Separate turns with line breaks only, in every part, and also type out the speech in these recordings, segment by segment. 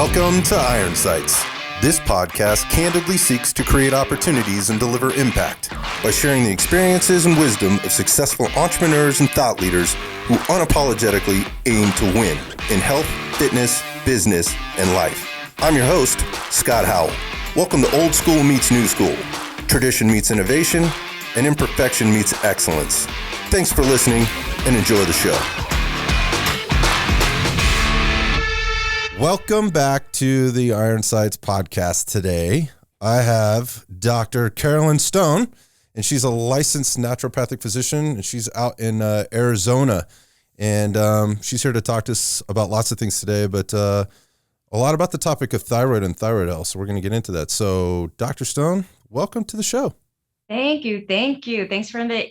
Welcome to Iron Sights. This podcast candidly seeks to create opportunities and deliver impact by sharing the experiences and wisdom of successful entrepreneurs and thought leaders who unapologetically aim to win in health, fitness, business, and life. I'm your host, Scott Howell. Welcome to Old School Meets New School. Tradition meets innovation, and imperfection meets excellence. Thanks for listening and enjoy the show. Welcome back to the Iron Sights podcast. Today, I have Dr. Carolyn Stone, and she's a licensed naturopathic physician, and she's out in Arizona. And she's here to talk to us about lots of things today, but a lot about the topic of thyroid and thyroid health. So we're going to get into that. So, Dr. Stone, welcome to the show.
Thank you. Thanks for the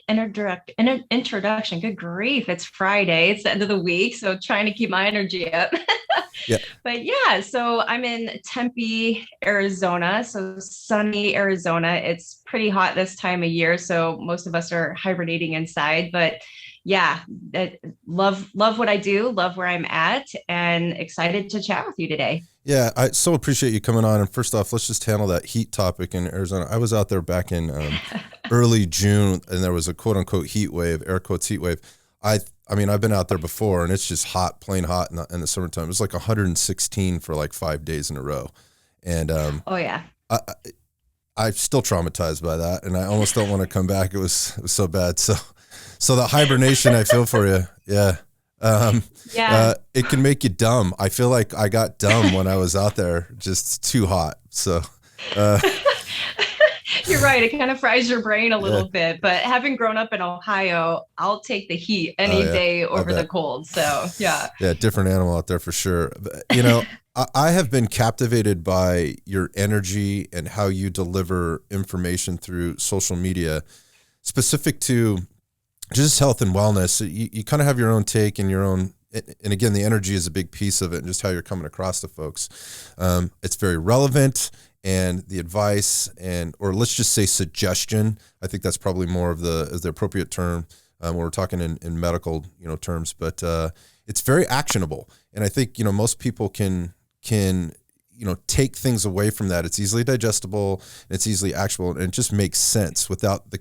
introduction. Good grief. It's Friday. It's the end of the week. So trying to keep my energy up.
Yeah.
But yeah, so I'm in Tempe, Arizona. So sunny Arizona. It's pretty hot this time of year. So most of us are hibernating inside, but yeah, love what I do, love where I'm at, and excited to chat with you today.
Yeah, I so appreciate you coming on. And first off, let's just handle that heat topic in Arizona. I was out there back in early June, and there was a quote unquote heat wave, air quotes heat wave. I mean, I've been out there before, and it's just hot, plain hot in the summertime. It was like 116 for like 5 days in a row. And
oh yeah,
I'm still traumatized by that, and I almost don't want to come back. It was so bad. So the hibernation, I feel for you. Yeah. It can make you dumb. I feel like I got dumb when I was out there, just too hot. So,
you're right. It kind of fries your brain a little bit, but having grown up in Ohio, I'll take the heat any day over the cold. So yeah.
Yeah. Different animal out there for sure. But, you know, I have been captivated by your energy and how you deliver information through social media specific to just health and wellness. You kind of have your own take and your own, and again, the energy is a big piece of it and just how you're coming across to folks. It's very relevant, and the advice or let's just say suggestion, I think that's probably more of the appropriate term when we're talking in medical, terms, but it's very actionable. And I think, most people can take things away from that. It's easily digestible, and it's easily actionable, and it just makes sense without the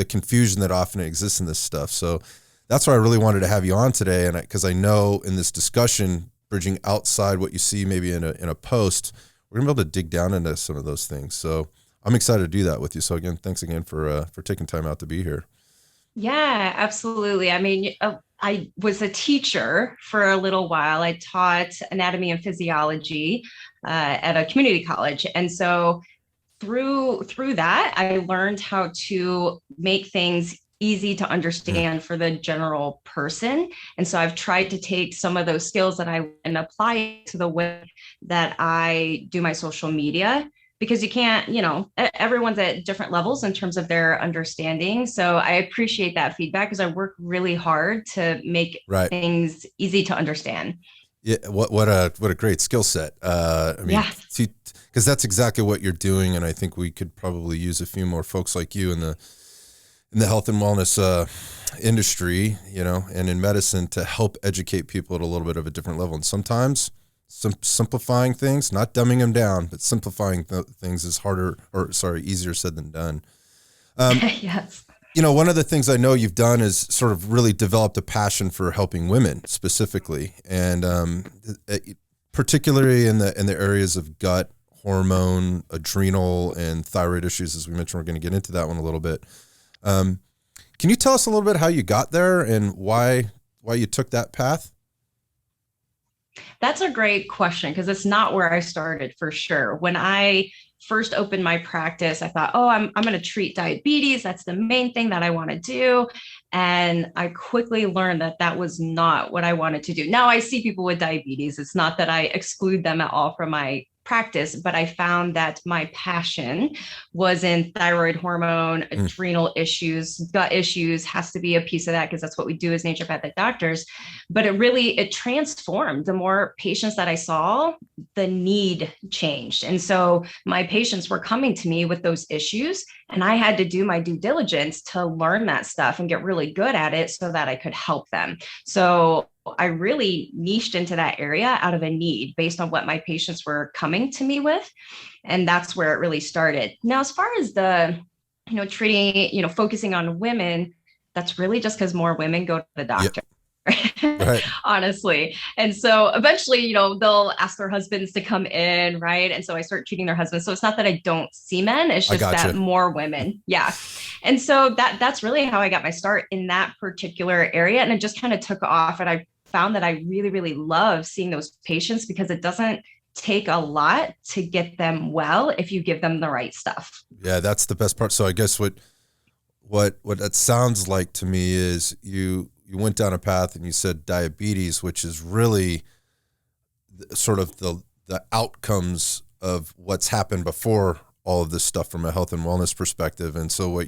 confusion that often exists in this stuff. So that's why I really wanted to have you on today. And because I know in this discussion, bridging outside what you see maybe in a post, we're gonna be able to dig down into some of those things. So I'm excited to do that with you. So again, thanks again for taking time out to be here.
Yeah, absolutely. I mean, I was a teacher for a little while. I taught anatomy and physiology at a community college. And so through that, I learned how to make things easy to understand for the general person. And so I've tried to take some of those skills that and apply to the way that I do my social media, because you can't, everyone's at different levels in terms of their understanding. So I appreciate that feedback, because I work really hard to make things easy to understand.
Yeah, what a great skill set. Because that's exactly what you're doing, and I think we could probably use a few more folks like you in the health and wellness industry, and in medicine to help educate people at a little bit of a different level. And sometimes simplifying things, not dumbing them down, but simplifying things is easier said than done.
Yes.
One of the things I know you've done is sort of really developed a passion for helping women specifically, and particularly in the areas of gut, hormone, adrenal, and thyroid issues. As we mentioned, we're going to get into that one a little bit. Can you tell us a little bit how you got there and why you took that path?
That's a great question, because it's not where I started for sure. When I first opened my practice, I thought, I'm going to treat diabetes. That's the main thing that I want to do. And I quickly learned that was not what I wanted to do. Now I see people with diabetes. It's not that I exclude them at all from my practice, but I found that my passion was in thyroid hormone, adrenal issues, gut issues has to be a piece of that, because that's what we do as naturopathic doctors. But it transformed. The more patients that I saw, the need changed. And so my patients were coming to me with those issues, and I had to do my due diligence to learn that stuff and get really good at it so that I could help them. So I really niched into that area out of a need based on what my patients were coming to me with. And that's where it really started. Now, as far as the, treating, focusing on women, that's really just because more women go to the
Yeah.
doctor.
Right.
Honestly. And so eventually, they'll ask their husbands to come in, right? And so I start treating their husbands. So it's not that I don't see men, it's
I
just that
gotcha.
more women. Yeah. And so that's really how I got my start in that particular area. And it just kind of took off. And I found that I really, really love seeing those patients because it doesn't take a lot to get them well if you give them the right stuff.
Yeah, that's the best part. So I guess what that sounds like to me is you went down a path and you said diabetes, which is really sort of the outcomes of what's happened before all of this stuff from a health and wellness perspective. And so what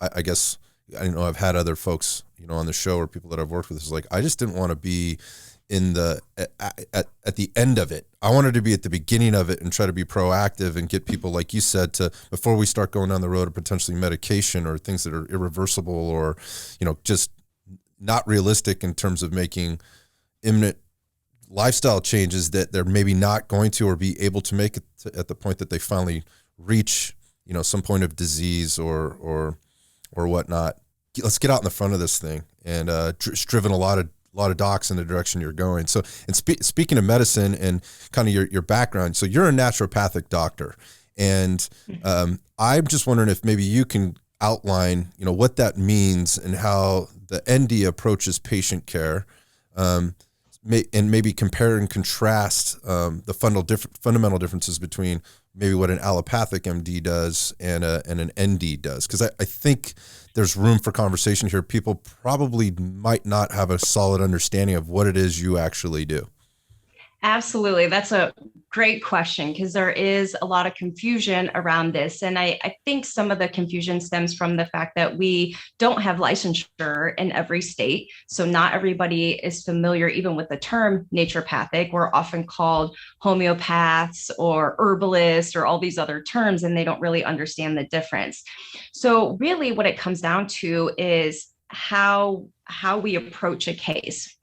I guess, I know I've had other folks, on the show or people that I've worked with is like, I just didn't want to be in at the end of it. I wanted to be at the beginning of it and try to be proactive and get people, like you said, to, before we start going down the road of potentially medication or things that are irreversible or, just not realistic in terms of making imminent lifestyle changes that they're maybe not going to or be able to make it at the point that they finally reach, some point of disease or whatnot. Let's get out in the front of this thing. And it's driven a lot of docs in the direction you're going. So, and speaking of medicine and kind of your background, so you're a naturopathic doctor, and I'm just wondering if maybe you can outline, what that means and how the ND approaches patient care, and maybe compare and contrast the fundamental differences between maybe what an allopathic MD does and an ND does. Because I think there's room for conversation here. People probably might not have a solid understanding of what it is you actually do.
Absolutely. That's a great question because there is a lot of confusion around this. And I think some of the confusion stems from the fact that we don't have licensure in every state. So not everybody is familiar even with the term naturopathic. We're often called homeopaths or herbalists or all these other terms, and they don't really understand the difference. So really what it comes down to is how we approach a case.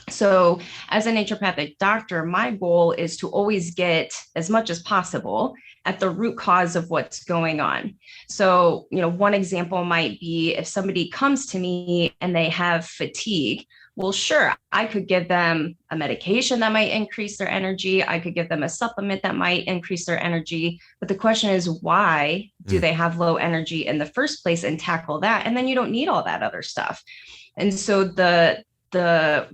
So as a naturopathic doctor, my goal is to always get as much as possible at the root cause of what's going on. So, one example might be if somebody comes to me and they have fatigue. Well, sure, I could give them a medication that might increase their energy. I could give them a supplement that might increase their energy. But the question is, why do they have low energy in the first place, and tackle that? And then you don't need all that other stuff. And so the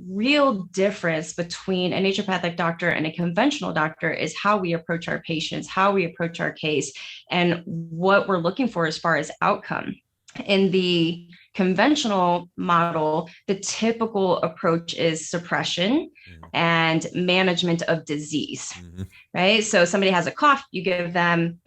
real difference between a naturopathic doctor and a conventional doctor is how we approach our patients, how we approach our case, and what we're looking for as far as outcome. In the conventional model, the typical approach is suppression and management of disease, right? So somebody has a cough, you give them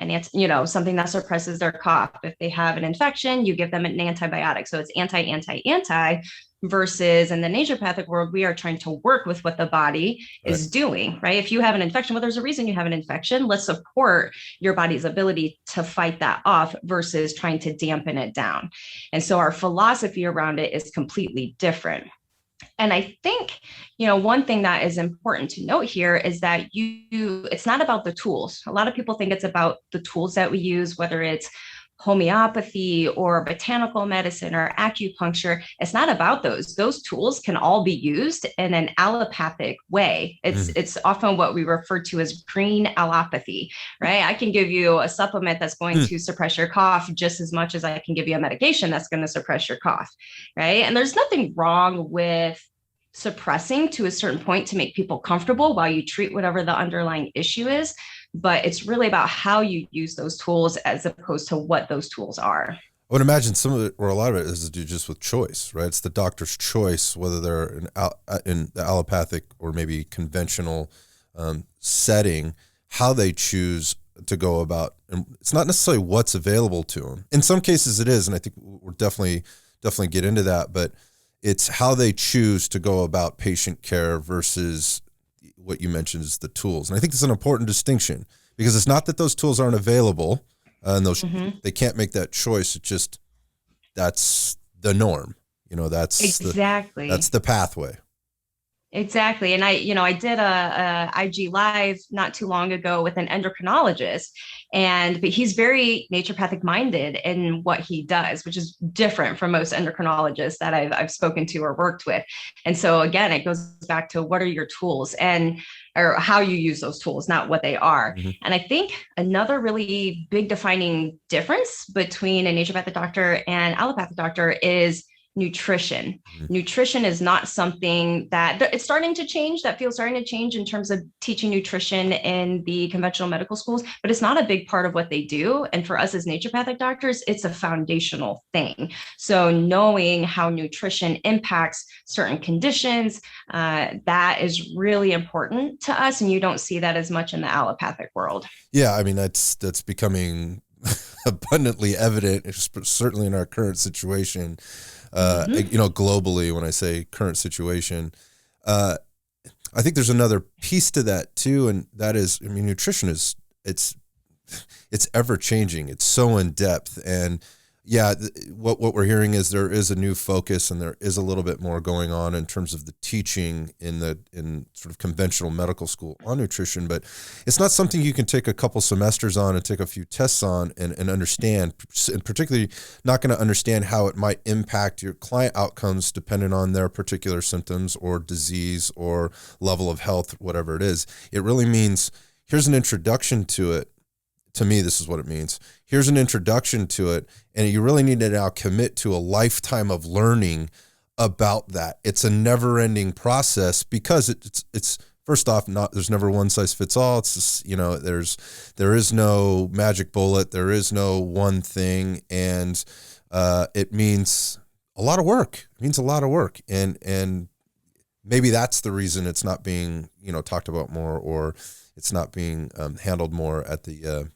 something that suppresses their cough. If they have an infection, you give them an antibiotic. So it's anti, versus in the naturopathic world, we are trying to work with what the body is doing, right? If you have an infection, well, there's a reason you have an infection. Let's support your body's ability to fight that off versus trying to dampen it down. And so our philosophy around it is completely different. And I think, one thing that is important to note here is that it's not about the tools. A lot of people think it's about the tools that we use, whether it's homeopathy or botanical medicine or acupuncture. It's not about those. Those tools can all be used in an allopathic way. It's often what we refer to as green allopathy, right? I can give you a supplement that's going to suppress your cough just as much as I can give you a medication that's going to suppress your cough, right? And there's nothing wrong with suppressing to a certain point to make people comfortable while you treat whatever the underlying issue is. But it's really about how you use those tools as opposed to what those tools are.
I would imagine some of it, or a lot of it, is to do just with choice, right? It's the doctor's choice, whether they're in the allopathic or maybe conventional setting, how they choose to go about. And it's not necessarily what's available to them. In some cases it is, and I think we'll definitely get into that, but it's how they choose to go about patient care versus what you mentioned is the tools. And I think it's an important distinction because it's not that those tools aren't available and they can't make that choice. It's just, that's the norm. That's
exactly.
that's the pathway.
Exactly. And I did a IG live not too long ago with an endocrinologist, but he's very naturopathic minded in what he does, which is different from most endocrinologists that I've spoken to or worked with. And so again, it goes back to what are your tools and or how you use those tools, not what they are.
Mm-hmm.
And I think another really big defining difference between a naturopathic doctor and allopathic doctor is nutrition.
Mm-hmm.
Nutrition is not something that it's starting to change. That feels starting to change in terms of teaching nutrition in the conventional medical schools, but it's not a big part of what they do. And for us as naturopathic doctors, it's a foundational thing. So knowing how nutrition impacts certain conditions, that is really important to us. And you don't see that as much in the allopathic world.
Yeah, I mean that's becoming abundantly evident, certainly in our current situation. Globally, when I say current situation, I think there's another piece to that too, and that is, I mean, nutrition it's ever changing. It's so in depth, and yeah, what we're hearing is there is a new focus, and there is a little bit more going on in terms of the teaching in sort of conventional medical school on nutrition, but it's not something you can take a couple semesters on and take a few tests on and understand, and particularly not going to understand how it might impact your client outcomes depending on their particular symptoms or disease or level of health, whatever it is. It really means here's an introduction to it. To me, this is what it means. Here's an introduction to it, and you really need to now commit to a lifetime of learning about that. It's a never-ending process because it's first off, there's never one size fits all. It's just, there is no magic bullet. There is no one thing, and it means a lot of work. It means a lot of work, and maybe that's the reason it's not being talked about more, or it's not being handled more at the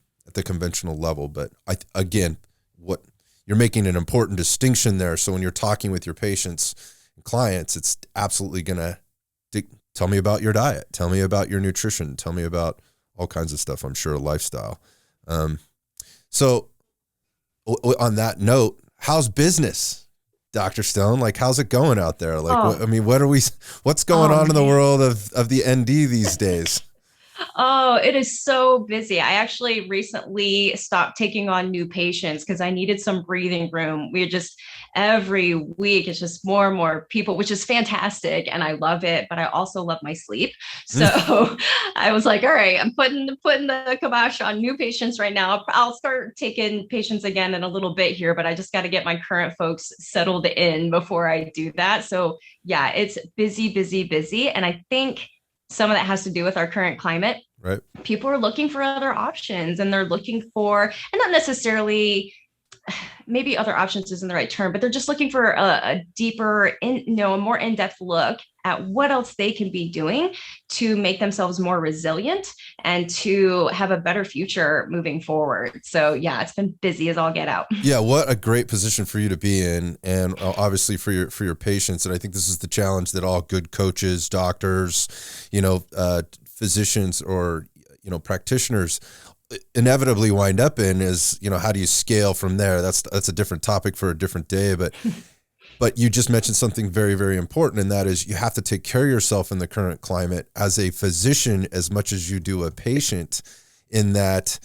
conventional level. But again, what you're making an important distinction there. So when you're talking with your patients and clients, it's absolutely going to tell me about your diet, tell me about your nutrition, tell me about all kinds of stuff. I'm sure lifestyle. So on that note, how's business, Dr. Stone? Like, how's it going out there? Like, what's going on in the world of the ND these days?
Oh, it is so busy. I actually recently stopped taking on new patients because I needed some breathing room. Every week, it's just more and more people, which is fantastic. And I love it, but I also love my sleep. So I was like, all right, I'm putting the kibosh on new patients right now. I'll start taking patients again in a little bit here, but I just got to get my current folks settled in before I do that. So yeah, it's busy, busy, busy. And I think some of that has to do with our current climate.
Right.
People are looking for other options, and they're looking for, and not necessarily, maybe other options isn't the right term, but they're just looking for a deeper, a more in-depth look at what else they can be doing to make themselves more resilient and to have a better future moving forward. So yeah, it's been busy as all get out.
Yeah, what a great position for you to be in, and obviously for your patients. And I think this is the challenge that all good coaches, doctors, physicians, or practitioners inevitably wind up in is, how do you scale from there? That's a different topic for a different day, but you just mentioned something very, very important, and that is you have to take care of yourself in the current climate as a physician as much as you do a patient, in that,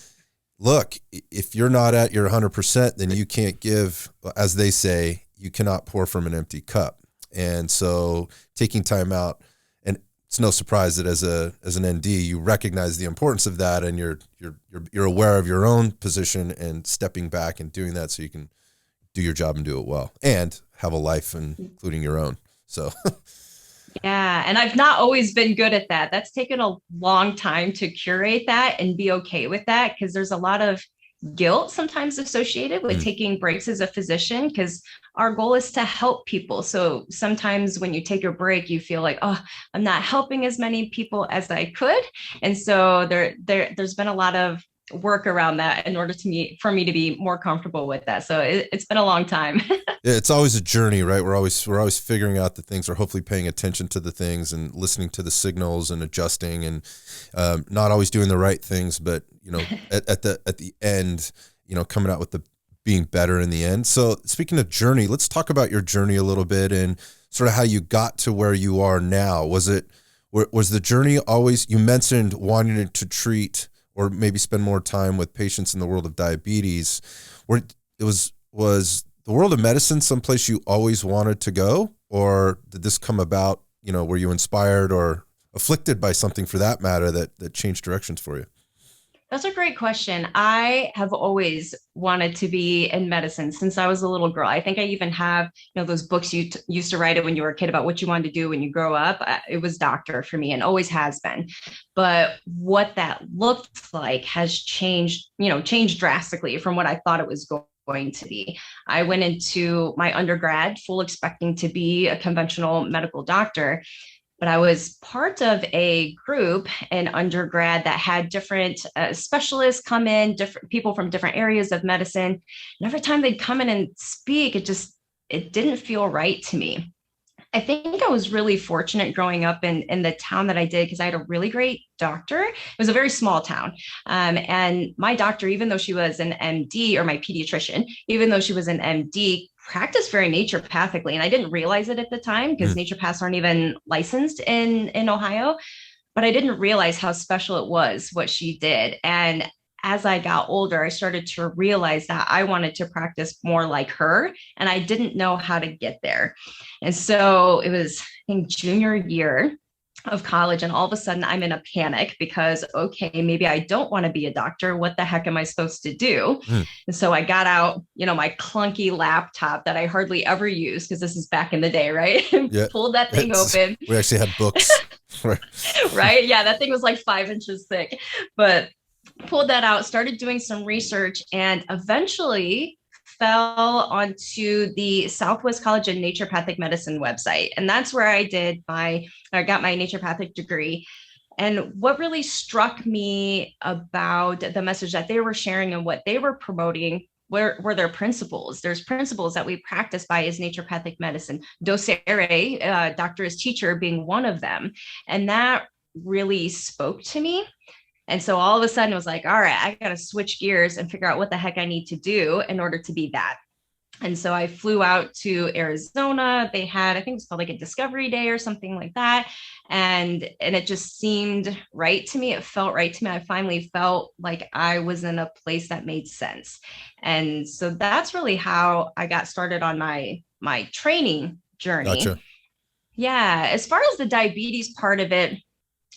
look, if you're not at your 100%, then you can't give, as they say, you cannot pour from an empty cup. And so taking time out, and it's no surprise that as an ND, you recognize the importance of that, and you're aware of your own position and stepping back and doing that so you can do your job and do it well and have a life, including your own. So
yeah, and I've not always been good at that. That's taken a long time to curate that and be okay with that, because there's a lot of guilt sometimes associated with taking breaks as a physician, because our goal is to help people. So sometimes when you take a break, you feel like, oh, I'm not helping as many people as I could. And so there's been a lot of work around that in order for me to be more comfortable with that. So it's been a long time.
Yeah, it's always a journey, right? We're always figuring out the things, or hopefully paying attention to the things and listening to the signals and adjusting, and not always doing the right things, but at the end, coming out with being better in the end. So speaking of journey, let's talk about your journey a little bit, and sort of how you got to where you are now. Was the journey always, you mentioned wanting to treat or maybe spend more time with patients in the world of diabetes, was the world of medicine someplace you always wanted to go, or did this come about, were you inspired or afflicted by something for that matter that changed directions for you?
That's a great question. I have always wanted to be in medicine since I was a little girl. I think I even have, those books you used to write it when you were a kid about what you wanted to do when you grow up. It was doctor for me and always has been. But what that looked like has changed drastically from what I thought it was going to be. I went into my undergrad full expecting to be a conventional medical doctor. But I was part of a group in undergrad that had different specialists come in, different people from different areas of medicine. And every time they'd come in and speak, it didn't feel right to me. I think I was really fortunate growing up in the town that I did because I had a really great doctor. It was a very small town. And my doctor, even though she was an MD, or my pediatrician, even though she was an MD, practiced very naturopathically. And I didn't realize it at the time because naturopaths aren't even licensed in Ohio. But I didn't realize how special it was what she did. And as I got older, I started to realize that I wanted to practice more like her, and I didn't know how to get there. And so it was, I think, junior year of college, and all of a sudden I'm in a panic because, okay, maybe I don't want to be a doctor. What the heck am I supposed to do? And so I got out, my clunky laptop that I hardly ever use because this is back in the day, right?
Yeah.
Pulled that thing open.
We actually had books.
Right? Yeah, that thing was like 5 inches thick, but pulled that out, started doing some research, and eventually fell onto the Southwest College of Naturopathic Medicine website. And that's where I got my naturopathic degree. And what really struck me about the message that they were sharing and what they were promoting were their principles. There's principles that we practice by as naturopathic medicine. Docere, doctor as teacher, being one of them. And that really spoke to me. And so all of a sudden it was like, all right, I got to switch gears and figure out what the heck I need to do in order to be that. And so I flew out to Arizona. They had, I think it's called like a Discovery Day or something like that. And it just seemed right to me. It felt right to me. I finally felt like I was in a place that made sense. And so that's really how I got started on my training journey.
Gotcha.
Yeah. As far as the diabetes part of it,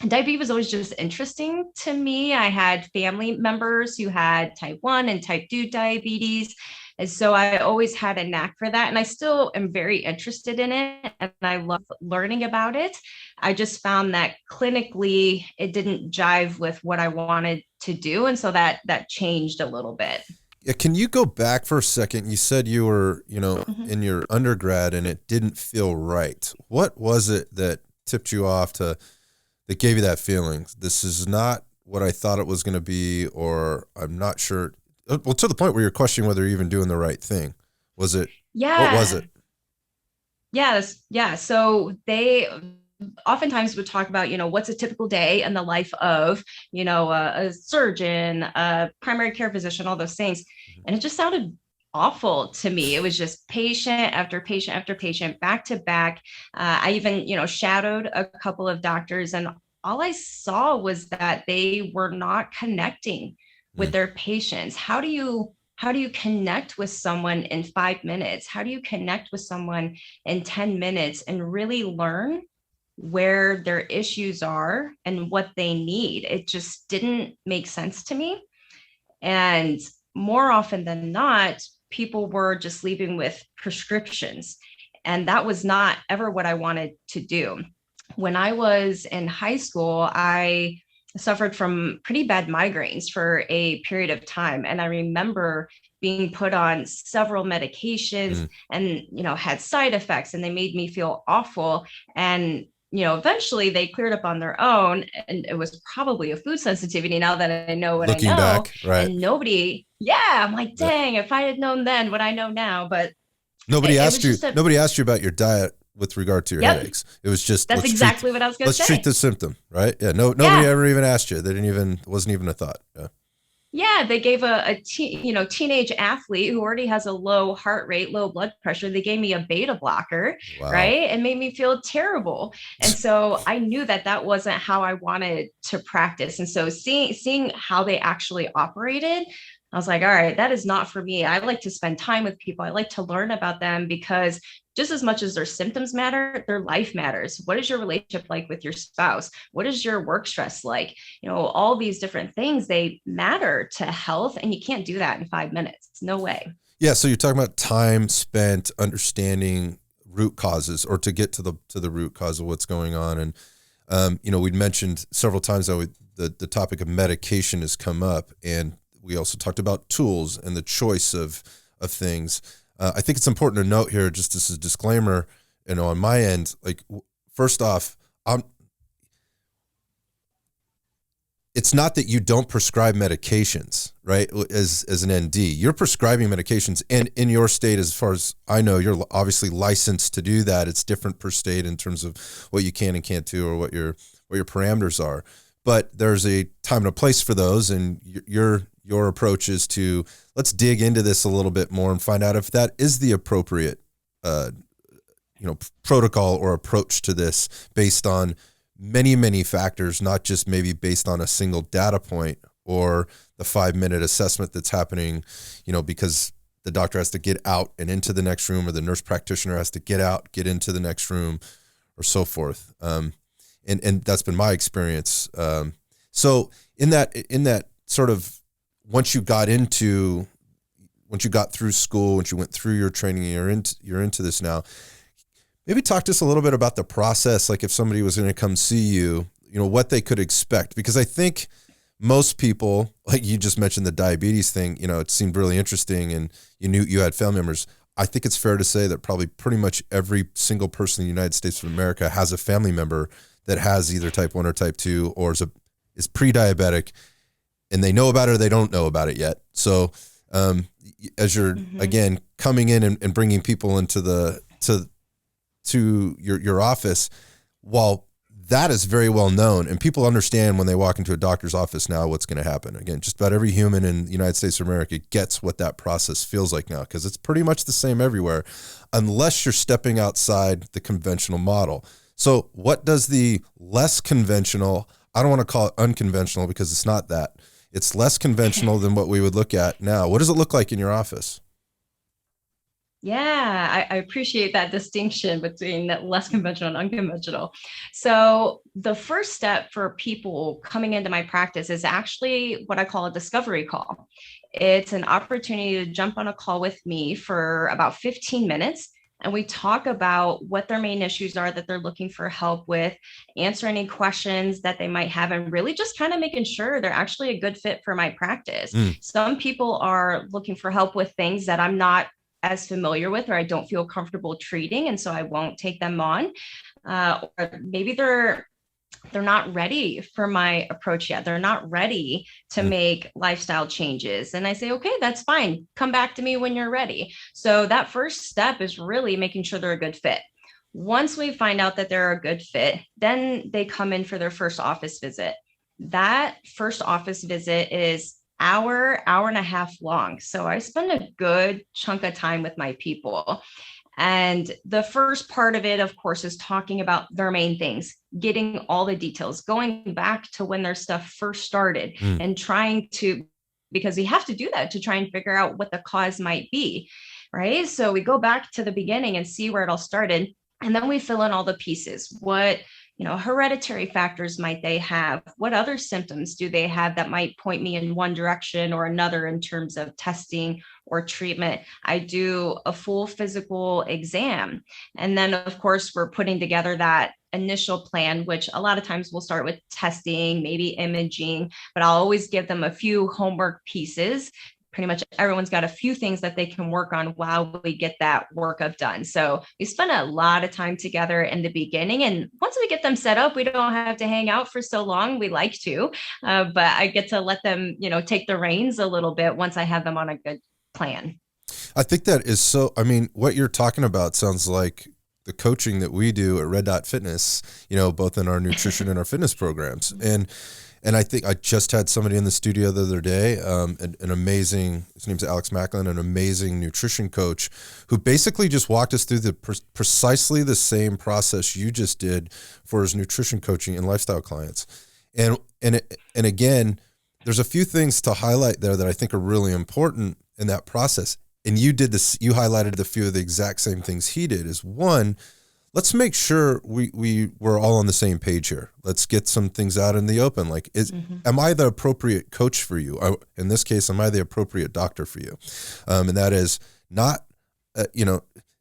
diabetes was always just interesting to me. I had family members who had type 1 and type 2 diabetes. And so I always had a knack for that. And I still am very interested in it. And I love learning about it. I just found that clinically, it didn't jive with what I wanted to do. And so that changed a little bit.
Yeah, can you go back for a second? You said you were, in your undergrad and it didn't feel right. What was it that tipped you off that gave you that feeling? This is not what I thought it was going to be, or I'm not sure. Well, to the point where you're questioning whether you're even doing the right thing. Was it?
Yeah.
What was it?
Yeah. So they oftentimes would talk about, what's a typical day in the life of, a surgeon, a primary care physician, all those things. And it just sounded awful to me. It was just patient after patient after patient, back to back. I even, shadowed a couple of doctors, and all I saw was that they were not connecting with their patients. How do you connect with someone in 5 minutes? How do you connect with someone in 10 minutes and really learn where their issues are and what they need? It just didn't make sense to me. And more often than not, people were just leaving with prescriptions. And that was not ever what I wanted to do. When I was in high school, I suffered from pretty bad migraines for a period of time. And I remember being put on several medications and, had side effects, and they made me feel awful. And, eventually they cleared up on their own, and it was probably a food sensitivity now that I know what
Looking
I know.
back, right.
And I'm like, dang, if I had known then what I know now. But
nobody asked you about your diet with regard to your headaches. It was just,
that's exactly what I was going to say.
Let's treat the symptom, right? Yeah. Nobody ever even asked you. Wasn't even a thought. Yeah.
Yeah, they gave teenage athlete who already has a low heart rate, low blood pressure. They gave me a beta blocker,
Wow.
right? And made me feel terrible. And so I knew that that wasn't how I wanted to practice. And so seeing how they actually operated, I was like, all right, that is not for me. I like to spend time with people. I like to learn about them because just as much as their symptoms matter, their life matters. What is your relationship like with your spouse? What is your work stress like? All these different things, they matter to health, and you can't do that in 5 minutes. No way.
Yeah. So you're talking about time spent understanding root causes, or to get to the root cause of what's going on. And, we'd mentioned several times that the topic of medication has come up, and we also talked about tools and the choice of things. I think it's important to note here, just as a disclaimer, on my end, like, first off, it's not that you don't prescribe medications, right? As an ND, you're prescribing medications, and in your state, as far as I know, you're obviously licensed to do that. It's different per state in terms of what you can and can't do, or what your parameters are. But there's a time and a place for those, and your approach is to, let's dig into this a little bit more and find out if that is the appropriate, protocol or approach to this, based on many, many factors, not just maybe based on a single data point or the 5-minute assessment that's happening, because the doctor has to get out and into the next room, or the nurse practitioner has to get out, get into the next room, or so forth. And that's been my experience. So in that sort of, once you got through school, once you went through your training, and you're into this now, maybe talk to us a little bit about the process. Like, if somebody was going to come see you, what they could expect, because I think most people, like you just mentioned the diabetes thing, it seemed really interesting, and you knew you had family members. I think it's fair to say that probably pretty much every single person in the United States of America has a family member that has either type 1 or type 2, or is pre-diabetic, and they know about it or they don't know about it yet. So as you're, again, coming in and bringing people into to your office, while that is very well known, and people understand when they walk into a doctor's office now what's going to happen. Again, just about every human in the United States of America gets what that process feels like now, because it's pretty much the same everywhere, unless you're stepping outside the conventional model. So what does the less conventional, I don't want to call it unconventional, because it's not that. It's less conventional than what we would look at now. What does it look like in your office?
Yeah, I appreciate that distinction between less conventional and unconventional. So, the first step for people coming into my practice is actually what I call a discovery call. It's an opportunity to jump on a call with me for about 15 minutes. And we talk about what their main issues are that they're looking for help with, answer any questions that they might have, and really just kind of making sure they're actually a good fit for my practice. Some people are looking for help with things that I'm not as familiar with, or I don't feel comfortable treating, and so I won't take them on. Or maybe they're not ready for my approach yet. They're not ready to make lifestyle changes. And I say, okay, that's fine. Come back to me when you're ready. So that first step is really making sure they're a good fit. Once we find out that they're a good fit, then they come in for their first office visit. That first office visit is hour and a half long. So I spend a good chunk of time with my people. And the first part of it, of course, is talking about their main things, getting all the details, going back to when their stuff first started, and trying to, because we have to do that to try and figure out what the cause might be, right? So we go back to the beginning and see where it all started. And then we fill in all the pieces. What hereditary factors might they have? What other symptoms do they have that might point me in one direction or another in terms of testing or treatment? I do a full physical exam. And then, of course, we're putting together that initial plan, which a lot of times we'll start with testing, maybe imaging, but I'll always give them a few homework pieces. Pretty much everyone's got a few things that they can work on while we get that workup done. So we spend a lot of time together in the beginning. And once we get them set up, we don't have to hang out for so long. We like to, but I get to let them, take the reins a little bit once I have them on a good plan.
I think that is so, what you're talking about sounds like the coaching that we do at Red Dot Fitness, both in our nutrition and our fitness programs. And And I think I just had somebody in the studio the other day, an amazing, his name's Alex Macklin, an amazing nutrition coach who basically just walked us through the precisely the same process you just did for his nutrition coaching and lifestyle clients. And again, there's a few things to highlight there that I think are really important in that process. And you did this, you highlighted a few of the exact same things he did. Is one, let's make sure we're all on the same page here. Let's get some things out in the open. Like, am I the appropriate coach for you? In this case, am I the appropriate doctor for you? And that is not,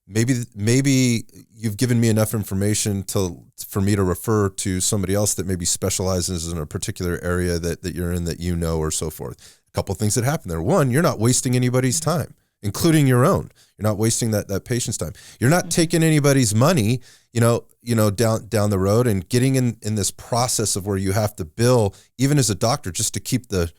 maybe you've given me enough information for me to refer to somebody else that maybe specializes in a particular area that you're in, that you know, or so forth. A couple of things that happen there. One, you're not wasting anybody's time, including your own. You're not wasting that patient's time. You're not taking anybody's money, down the road and getting in this process of where you have to bill, even as a doctor, just to keep the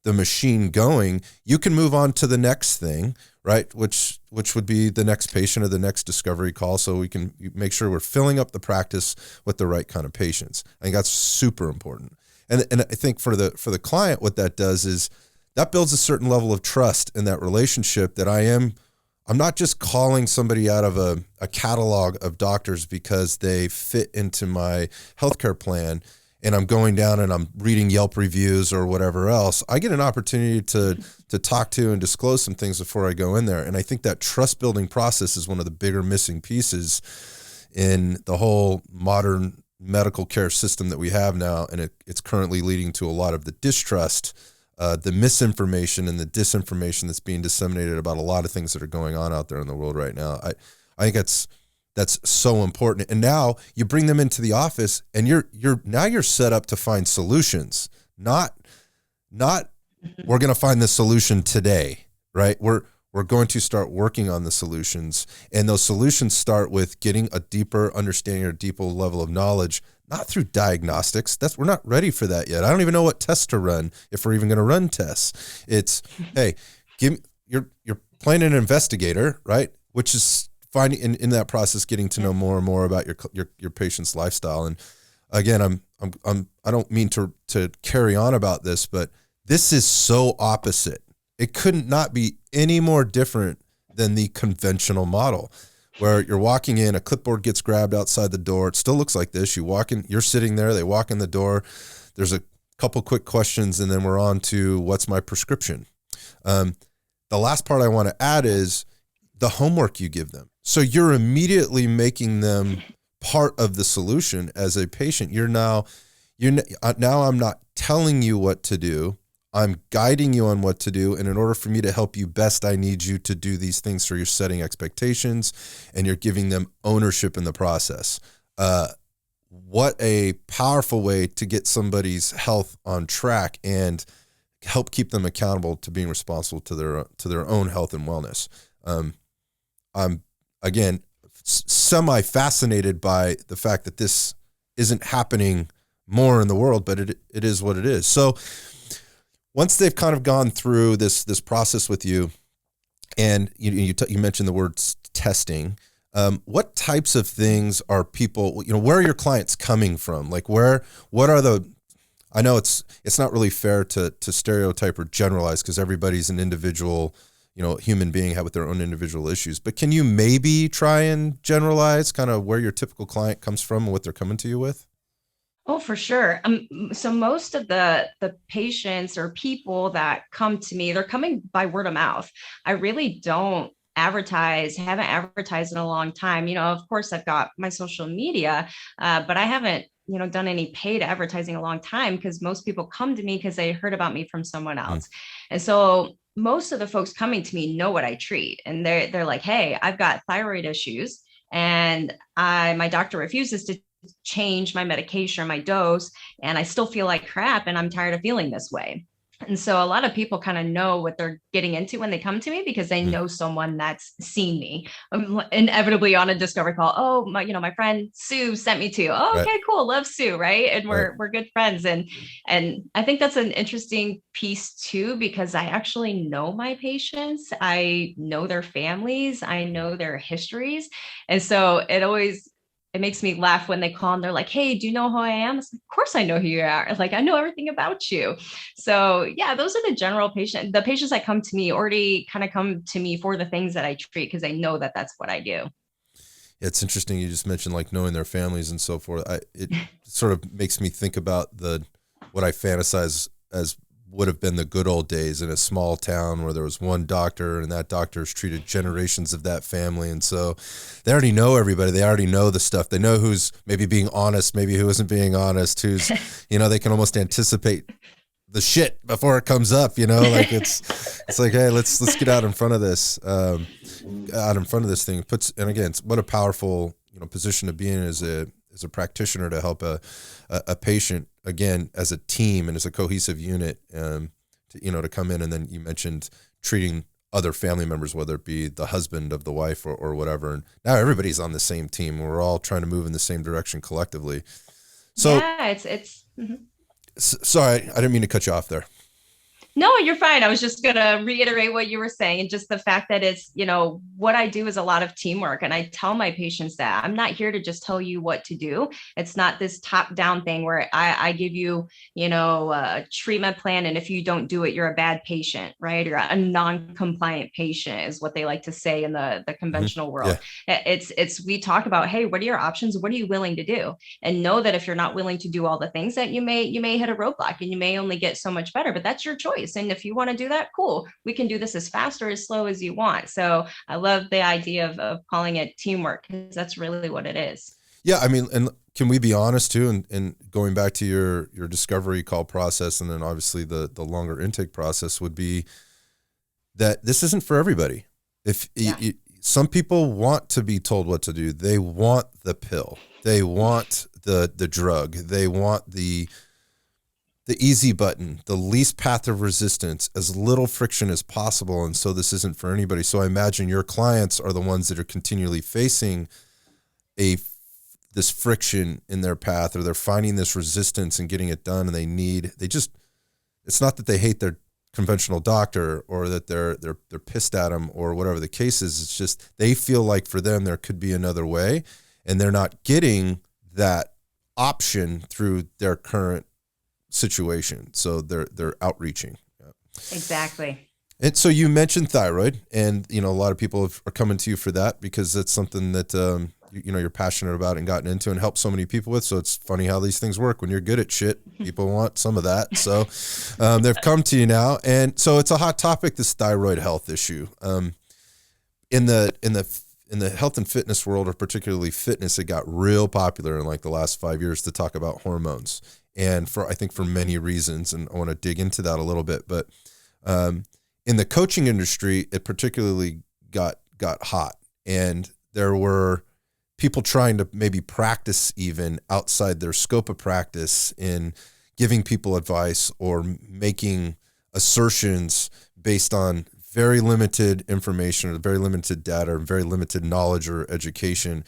machine going. You can move on to the next thing, right? Which would be the next patient or the next discovery call. So we can make sure we're filling up the practice with the right kind of patients. I think that's super important. And I think for the client, what that does is that builds a certain level of trust in that relationship, that I'm not just calling somebody out of a catalog of doctors because they fit into my healthcare plan, and I'm going down and I'm reading Yelp reviews or whatever else. I get an opportunity to talk to and disclose some things before I go in there. And I think that trust building process is one of the bigger missing pieces in the whole modern medical care system that we have now. And it's currently leading to a lot of the distrust, the misinformation and the disinformation that's being disseminated about a lot of things that are going on out there in the world right now. I think that's so important. And now you bring them into the office, and you're set up to find solutions, not we're going to find the solution today, right? We're going to start working on the solutions, and those solutions start with getting a deeper understanding or deeper level of knowledge, not through diagnostics. We're not ready for that yet. I don't even know what tests to run, if we're even going to run tests. It's, hey, you're playing an investigator, right? Which is finding in that process, getting to know more and more about your patient's lifestyle. And again, I don't mean to carry on about this, but this is so opposite. It couldn't not be any more different than the conventional model, where you're walking in, a clipboard gets grabbed outside the door. It still looks like this. You walk in, you're sitting there, they walk in the door. There's a couple quick questions, and then we're on to what's my prescription. The last part I want to add is the homework you give them. So you're immediately making them part of the solution as a patient. Now I'm not telling you what to do. I'm guiding you on what to do. And in order for me to help you best, I need you to do these things. So you're setting expectations and you're giving them ownership in the process. What a powerful way to get somebody's health on track and help keep them accountable to being responsible to their own health and wellness. I'm, again, semi-fascinated by the fact that this isn't happening more in the world, but it is what it is. So once they've kind of gone through this process with you, and you mentioned the words testing, what types of things are people, where are your clients coming from? Like I know it's not really fair to stereotype or generalize, because everybody's an individual, human being with their own individual issues, but can you maybe try and generalize kind of where your typical client comes from and what they're coming to you with?
Oh, for sure. So most of the patients or people that come to me, they're coming by word of mouth. I really don't haven't advertised in a long time. Of course, I've got my social media, but I haven't, done any paid advertising a long time, because most people come to me because they heard about me from someone else. And so most of the folks coming to me know what I treat. And they're like, hey, I've got thyroid issues, and my doctor refuses to change my medication or my dose, and I still feel like crap, and I'm tired of feeling this way. And so a lot of people kind of know what they're getting into when they come to me, because they know someone that's seen me inevitably on a discovery call. Oh, my friend Sue sent me to you. Oh, okay, cool. Love Sue. Right. And we're good friends. And I think that's an interesting piece too, because I actually know my patients. I know their families. I know their histories. And so it always it makes me laugh when they call and they're like, "Hey, do you know who I am?" It's like, of course I know who you are. Like, I know everything about you. So yeah, those are the patients that come to me already kind of come to me for the things that I treat because they know that that's what I do.
It's interesting. You just mentioned like knowing their families and so forth. It sort of makes me think about what I fantasize as would have been the good old days in a small town where there was one doctor and that doctor's treated generations of that family. And so they already know everybody. They already know the stuff. They know who's maybe being honest, maybe who isn't being honest, who's, they can almost anticipate the shit before it comes up, like it's like, hey, let's get out in front of this, thing. And again, what a powerful, position to be in as a practitioner to help a patient, again, as a team and as a cohesive unit, to come in. And then you mentioned treating other family members, whether it be the husband of the wife or whatever. And now everybody's on the same team. We're all trying to move in the same direction collectively. So
Yeah, it's mhm.
Sorry, I didn't mean to cut you off there.
No, you're fine. I was just going to reiterate what you were saying. And just the fact that it's, what I do is a lot of teamwork. And I tell my patients that I'm not here to just tell you what to do. It's not this top down thing where I give you, a treatment plan. And if you don't do it, you're a bad patient, right? Or a non-compliant patient is what they like to say in the conventional world.
Yeah.
We talk about, hey, what are your options? What are you willing to do? And know that if you're not willing to do all the things that you may hit a roadblock and you may only get so much better, but that's your choice. And if you want to do that, cool. We can do this as fast or as slow as you want. So I love the idea of calling it teamwork because that's really what it is.
Yeah. I mean, and can we be honest too? And going back to your discovery call process, and then obviously the longer intake process would be that this isn't for everybody. Some people want to be told what to do. They want the pill. They want the drug. They want the easy button, the least path of resistance, as little friction as possible. And so this isn't for anybody. So I imagine your clients are the ones that are continually facing this friction in their path, or they're finding this resistance and getting it done. And it's not that they hate their conventional doctor or that they're pissed at them or whatever the case is. It's just, they feel like for them, there could be another way, and they're not getting that option through their current situation. So they're outreaching.
Exactly.
And so you mentioned thyroid, and a lot of people are coming to you for that because that's something that you're passionate about and gotten into and helped so many people with. So it's funny how these things work. When you're good at shit, people want some of that. So they've come to you now, and so it's a hot topic, this thyroid health issue. In the health and fitness world, or particularly fitness, it got real popular in like the last 5 years to talk about hormones. And I think for many reasons, and I want to dig into that a little bit, but in the coaching industry, it particularly got hot, and there were people trying to maybe practice even outside their scope of practice in giving people advice or making assertions based on very limited information or very limited data or very limited knowledge or education.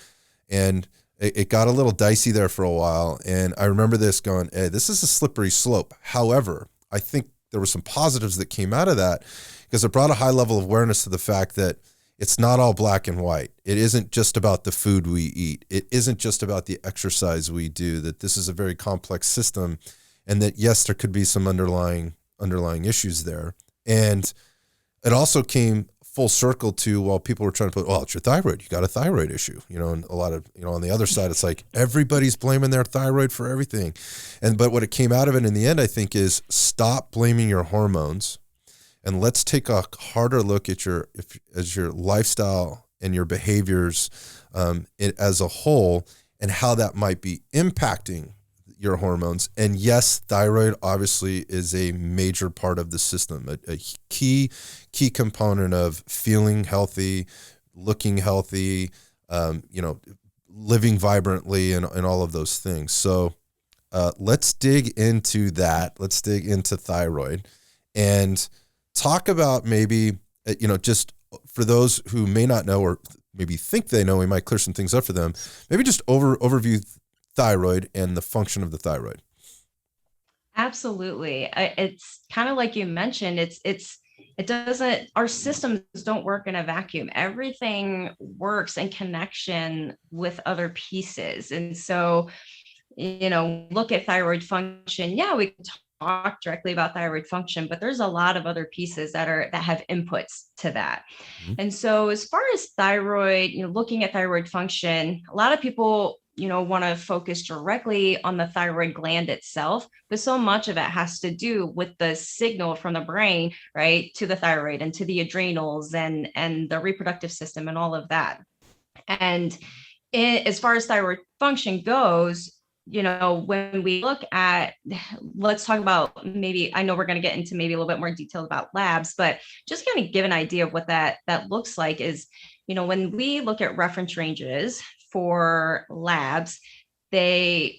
And it got a little dicey there for a while. And I remember this going, hey, this is a slippery slope. However, I think there were some positives that came out of that because it brought a high level of awareness to the fact that it's not all black and white. It isn't just about the food we eat. It isn't just about the exercise we do, that this is a very complex system, and that, yes, there could be some underlying issues there. And it also came full circle to, while people were trying to put, well, it's your thyroid, you got a thyroid issue, and a lot of, on the other side, it's like everybody's blaming their thyroid for everything. But what it came out of it in the end, I think, is stop blaming your hormones, and let's take a harder look at your lifestyle and your behaviors as a whole, and how that might be impacting your hormones. And yes, thyroid obviously is a major part of the system, a key component of feeling healthy, looking healthy, living vibrantly, and all of those things. So let's dig into that. Let's dig into thyroid and talk about maybe, just for those who may not know or maybe think they know, we might clear some things up for them. Maybe just overview thyroid and the function of the thyroid.
Absolutely. It's kind of like you mentioned, it's it doesn't, our systems don't work in a vacuum. Everything works in connection with other pieces. And so, look at thyroid function. Yeah, we can talk directly about thyroid function, but there's a lot of other pieces that have inputs to that.
Mhm.
And so as far as thyroid, looking at thyroid function, a lot of people want to focus directly on the thyroid gland itself, but so much of it has to do with the signal from the brain, right, to the thyroid and to the adrenals and the reproductive system and all of that. And as far as thyroid function goes, when we look at, let's talk about, maybe, I know we're going to get into maybe a little bit more detail about labs, but just kind of give an idea of what that looks like is, when we look at reference ranges for labs, they're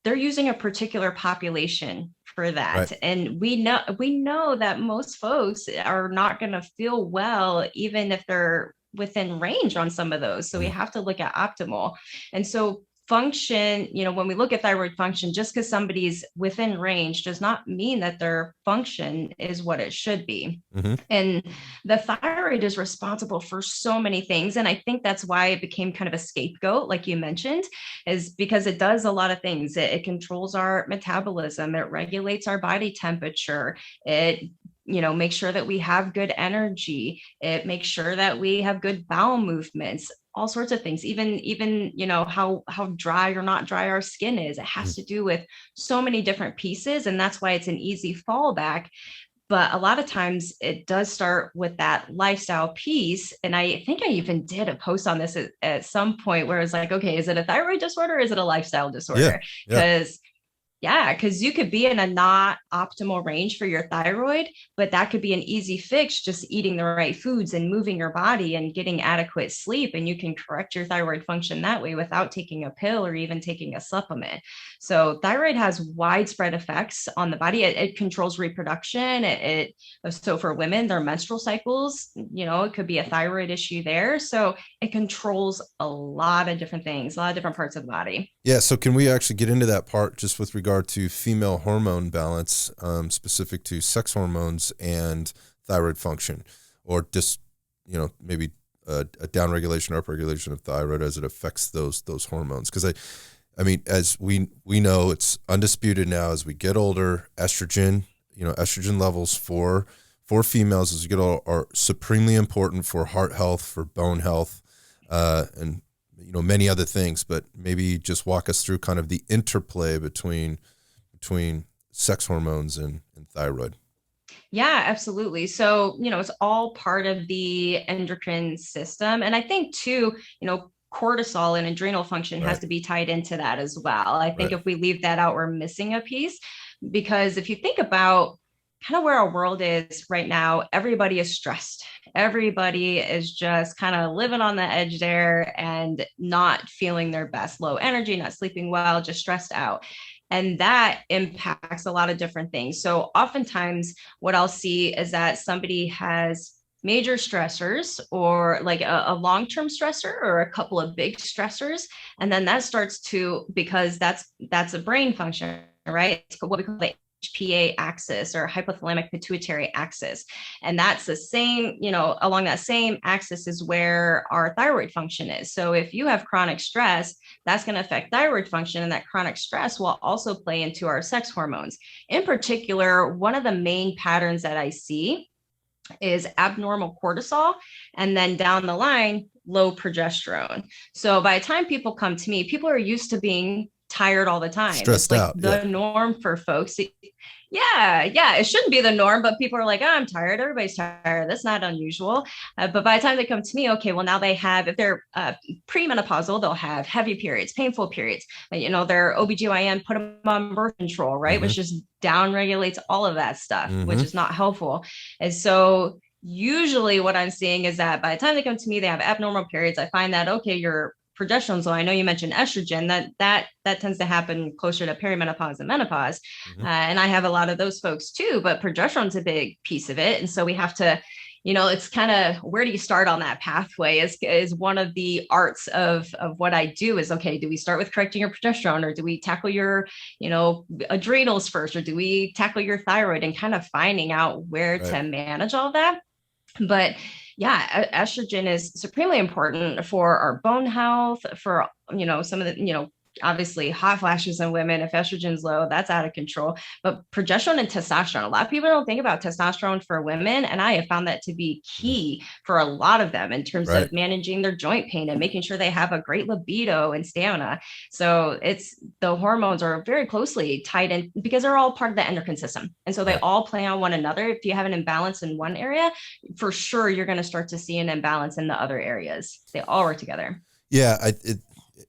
using a particular population for that.
Right.
And we know that most folks are not going to feel well, even if they're within range on some of those. So we have to look at optimal. And so function, when we look at thyroid function, just because somebody's within range does not mean that their function is what it should be.
Mm-hmm.
And the thyroid is responsible for so many things. And I think that's why it became kind of a scapegoat, like you mentioned, is because it does a lot of things. It controls our metabolism, it regulates our body temperature, it make sure that we have good energy, it makes sure that we have good bowel movements, all sorts of things, even how dry or not dry our skin is. It has to do with so many different pieces, and that's why it's an easy fallback. But a lot of times it does start with that lifestyle piece. And I think I even did a post on this at some point where it's like, okay, is it a thyroid disorder or is it a lifestyle disorder? Because because you could be in a not optimal range for your thyroid, but that could be an easy fix, just eating the right foods and moving your body and getting adequate sleep. And you can correct your thyroid function that way without taking a pill or even taking a supplement. So thyroid has widespread effects on the body. It controls reproduction. So for women, their menstrual cycles, it could be a thyroid issue there. So it controls a lot of different things, a lot of different parts of the body.
Yeah. So can we actually get into that part just with regard to female hormone balance, specific to sex hormones and thyroid function, or just, maybe a downregulation or upregulation of thyroid as it affects those hormones? Because I mean, as we know, it's undisputed now as we get older, estrogen levels for females as we get older are supremely important for heart health, for bone health, and many other things. But maybe just walk us through kind of the interplay between sex hormones and thyroid.
Yeah, absolutely. So, it's all part of the endocrine system. And I think too, cortisol and adrenal function has to be tied into that as well. I think if we leave that out, we're missing a piece, because if you think about kind of where our world is right now, everybody is stressed. Everybody is just kind of living on the edge there and not feeling their best, low energy, not sleeping well, just stressed out. And that impacts a lot of different things. So oftentimes what I'll see is that somebody has major stressors, or like a long-term stressor or a couple of big stressors. And then that starts to, because that's a brain function, right? It's what we call the HPA axis, or hypothalamic pituitary axis. And that's the same, along that same axis is where our thyroid function is. So if you have chronic stress, that's going to affect thyroid function, and that chronic stress will also play into our sex hormones. In particular, one of the main patterns that I see is abnormal cortisol, and then down the line, low progesterone. So by the time people come to me, people are used to being tired all the time.
Stressed
it's like
out.
The norm for folks. It shouldn't be the norm, but people are like, oh, I'm tired. Everybody's tired. That's not unusual. But by the time they come to me, okay, well, now they have, if they're premenopausal, they'll have heavy periods, painful periods. Their OBGYN put them on birth control, right? Which just down regulates all of that stuff, which is not helpful. And so usually what I'm seeing is that by the time they come to me, they have abnormal periods. I find that, okay, your progesterone. So I know you mentioned estrogen, that tends to happen closer to perimenopause and menopause. And I have a lot of those folks too, but progesterone's a big piece of it. And so we have to, it's kind of, where do you start on that pathway is one of the arts of what I do is, okay, do we start with correcting your progesterone, or do we tackle your, adrenals first, or do we tackle your thyroid, and kind of finding out where to manage all that. But yeah, estrogen is supremely important for our bone health, for, some of the, obviously hot flashes in women. If estrogen's low, that's out of control. But progesterone and testosterone, a lot of people don't think about testosterone for women. And I have found that to be key for a lot of them in terms
Right.
of managing their joint pain and making sure they have a great libido and stamina. So the hormones are very closely tied in because they're all part of the endocrine system. And so they
Right.
all play on one another. If you have an imbalance in one area, for sure you're going to start to see an imbalance in the other areas. They all work together.
Yeah,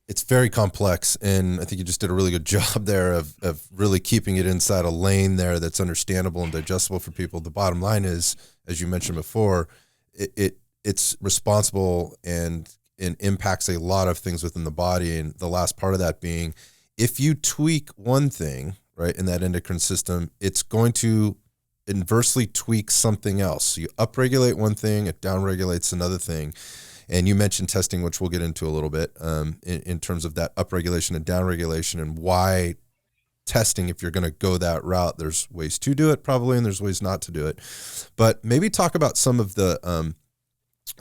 it's very complex, and I think you just did a really good job there of really keeping it inside a lane there that's understandable and digestible for people. The bottom line is, as you mentioned before, it's responsible and impacts a lot of things within the body, and the last part of that being, if you tweak one thing, right, in that endocrine system, it's going to inversely tweak something else. So you upregulate one thing, it downregulates another thing. And you mentioned testing, which we'll get into a little bit, in terms of that upregulation and downregulation, and why testing, if you're going to go that route, there's ways to do it probably, and there's ways not to do it. But maybe talk about some of the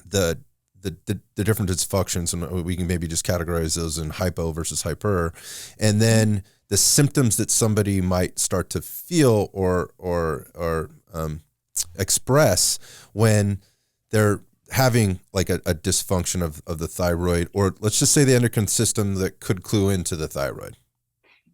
different dysfunctions, and we can maybe just categorize those in hypo versus hyper, and then the symptoms that somebody might start to feel or express when they're having like a dysfunction of the thyroid, or let's just say the endocrine system that could clue into the thyroid.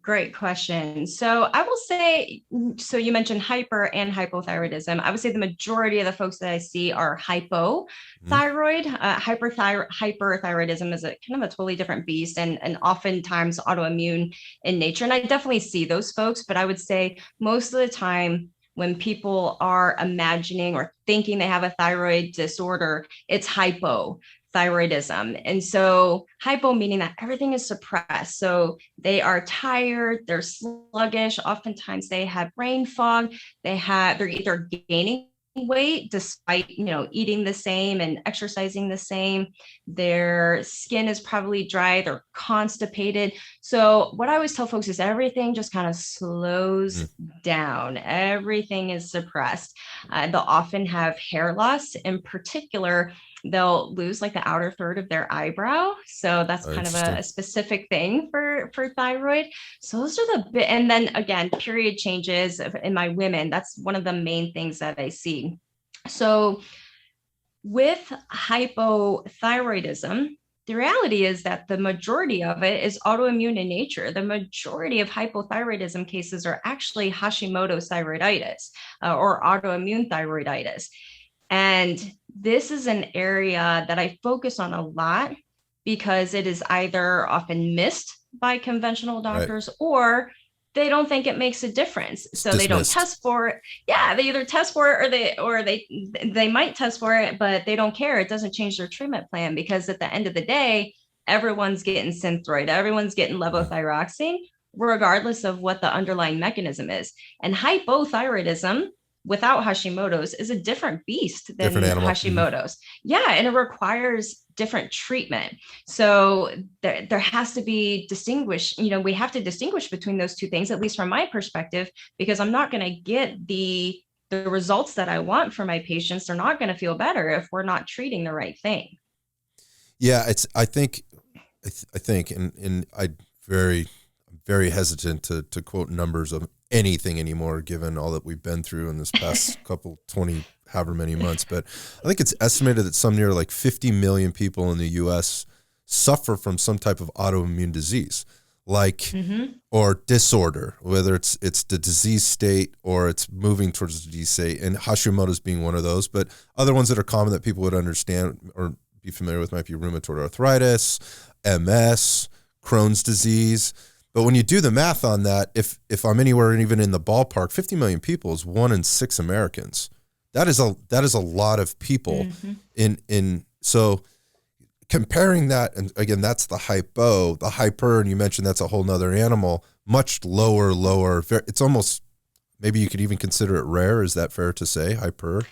Great question. So I will say, so you mentioned hyper and hypothyroidism. I would say the majority of the folks that I see are hypothyroid. Hyperthyroidism is a kind of a totally different beast, and oftentimes autoimmune in nature. And I definitely see those folks, but I would say most of the time when people are imagining or thinking they have a thyroid disorder, it's hypothyroidism. And so hypo meaning that everything is suppressed. So they are tired, they're sluggish. Oftentimes they have brain fog. They're either gaining weight despite, eating the same and exercising the same. Their skin is probably dry, they're constipated. So what I always tell folks is everything just kind of slows down. Everything is suppressed. They'll often have hair loss. In particular, they'll lose like the outer third of their eyebrow. So that's kind of a specific thing for thyroid. So those are and then again, period changes in my women. That's one of the main things that I see. So with hypothyroidism, the reality is that the majority of it is autoimmune in nature. The majority of hypothyroidism cases are actually Hashimoto's thyroiditis or autoimmune thyroiditis. And this is an area that I focus on a lot because it is either often missed by conventional doctors, right, or they don't think it makes a difference. So they don't test for it. Yeah, they either test for it or they might test for it, but they don't care. It doesn't change their treatment plan because at the end of the day, everyone's getting Synthroid, everyone's getting levothyroxine, regardless of what the underlying mechanism is. And hypothyroidism without Hashimoto's is a different beast than Hashimoto's. Yeah, and it requires different treatment. So there has to be distinguished, we have to distinguish between those two things, at least from my perspective, because I'm not going to get the results that I want for my patients. They're not going to feel better if we're not treating the right thing.
Yeah, I think, and I'm very hesitant to quote numbers of anything anymore, given all that we've been through in this past couple 20 however many months. But I think it's estimated that some near like 50 million people in the U.S. suffer from some type of autoimmune disease, like or disorder, whether it's the disease state or it's moving towards the disease state, and Hashimoto's being one of those. But other ones that are common that people would understand or be familiar with might be rheumatoid arthritis, MS, Crohn's disease. But when you do the math on that, if I'm anywhere even in the ballpark, 50 million people is 1 in 6 Americans. That is a lot of people. So comparing that, and again, that's the hyper, and you mentioned that's a whole nother animal, much lower. It's almost, maybe you could even consider it rare. Is that fair to say, hyper?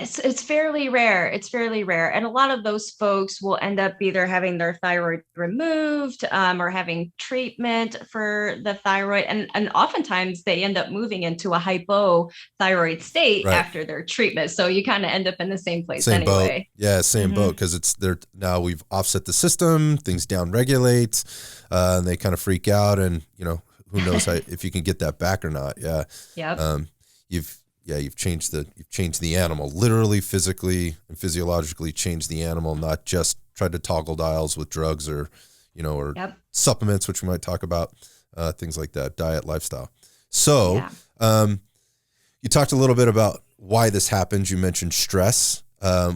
It's fairly rare. It's fairly rare. And a lot of those folks will end up either having their thyroid removed, or having treatment for the thyroid. And oftentimes they end up moving into a hypothyroid state
Right.
after their treatment. So you kind of end up in the same place
Same boat.
anyway.
Yeah, same boat, because it's there now. We've offset the system, things down regulate, and they kind of freak out, and who knows if you can get that back or not. Yeah.
Yep.
You've changed the animal, literally, physically and physiologically changed the animal, not just tried to toggle dials with drugs or
Yep.
supplements, which we might talk about, things like that, diet, lifestyle. So, you talked a little bit about why this happens. You mentioned stress.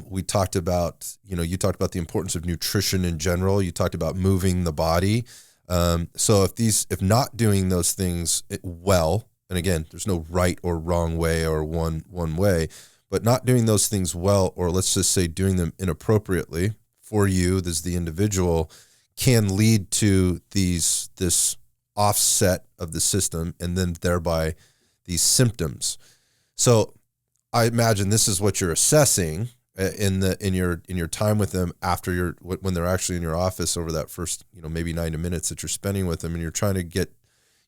We talked about, you talked about the importance of nutrition in general. You talked about moving the body. So if not doing those things well, and again, there's no right or wrong way or one way, but not doing those things well, or let's just say doing them inappropriately for you as the individual, can lead to this offset of the system, and then thereby these symptoms. So I imagine this is what you're assessing in your time with them after when they're actually in your office over that first maybe 90 minutes that you're spending with them, and you're trying to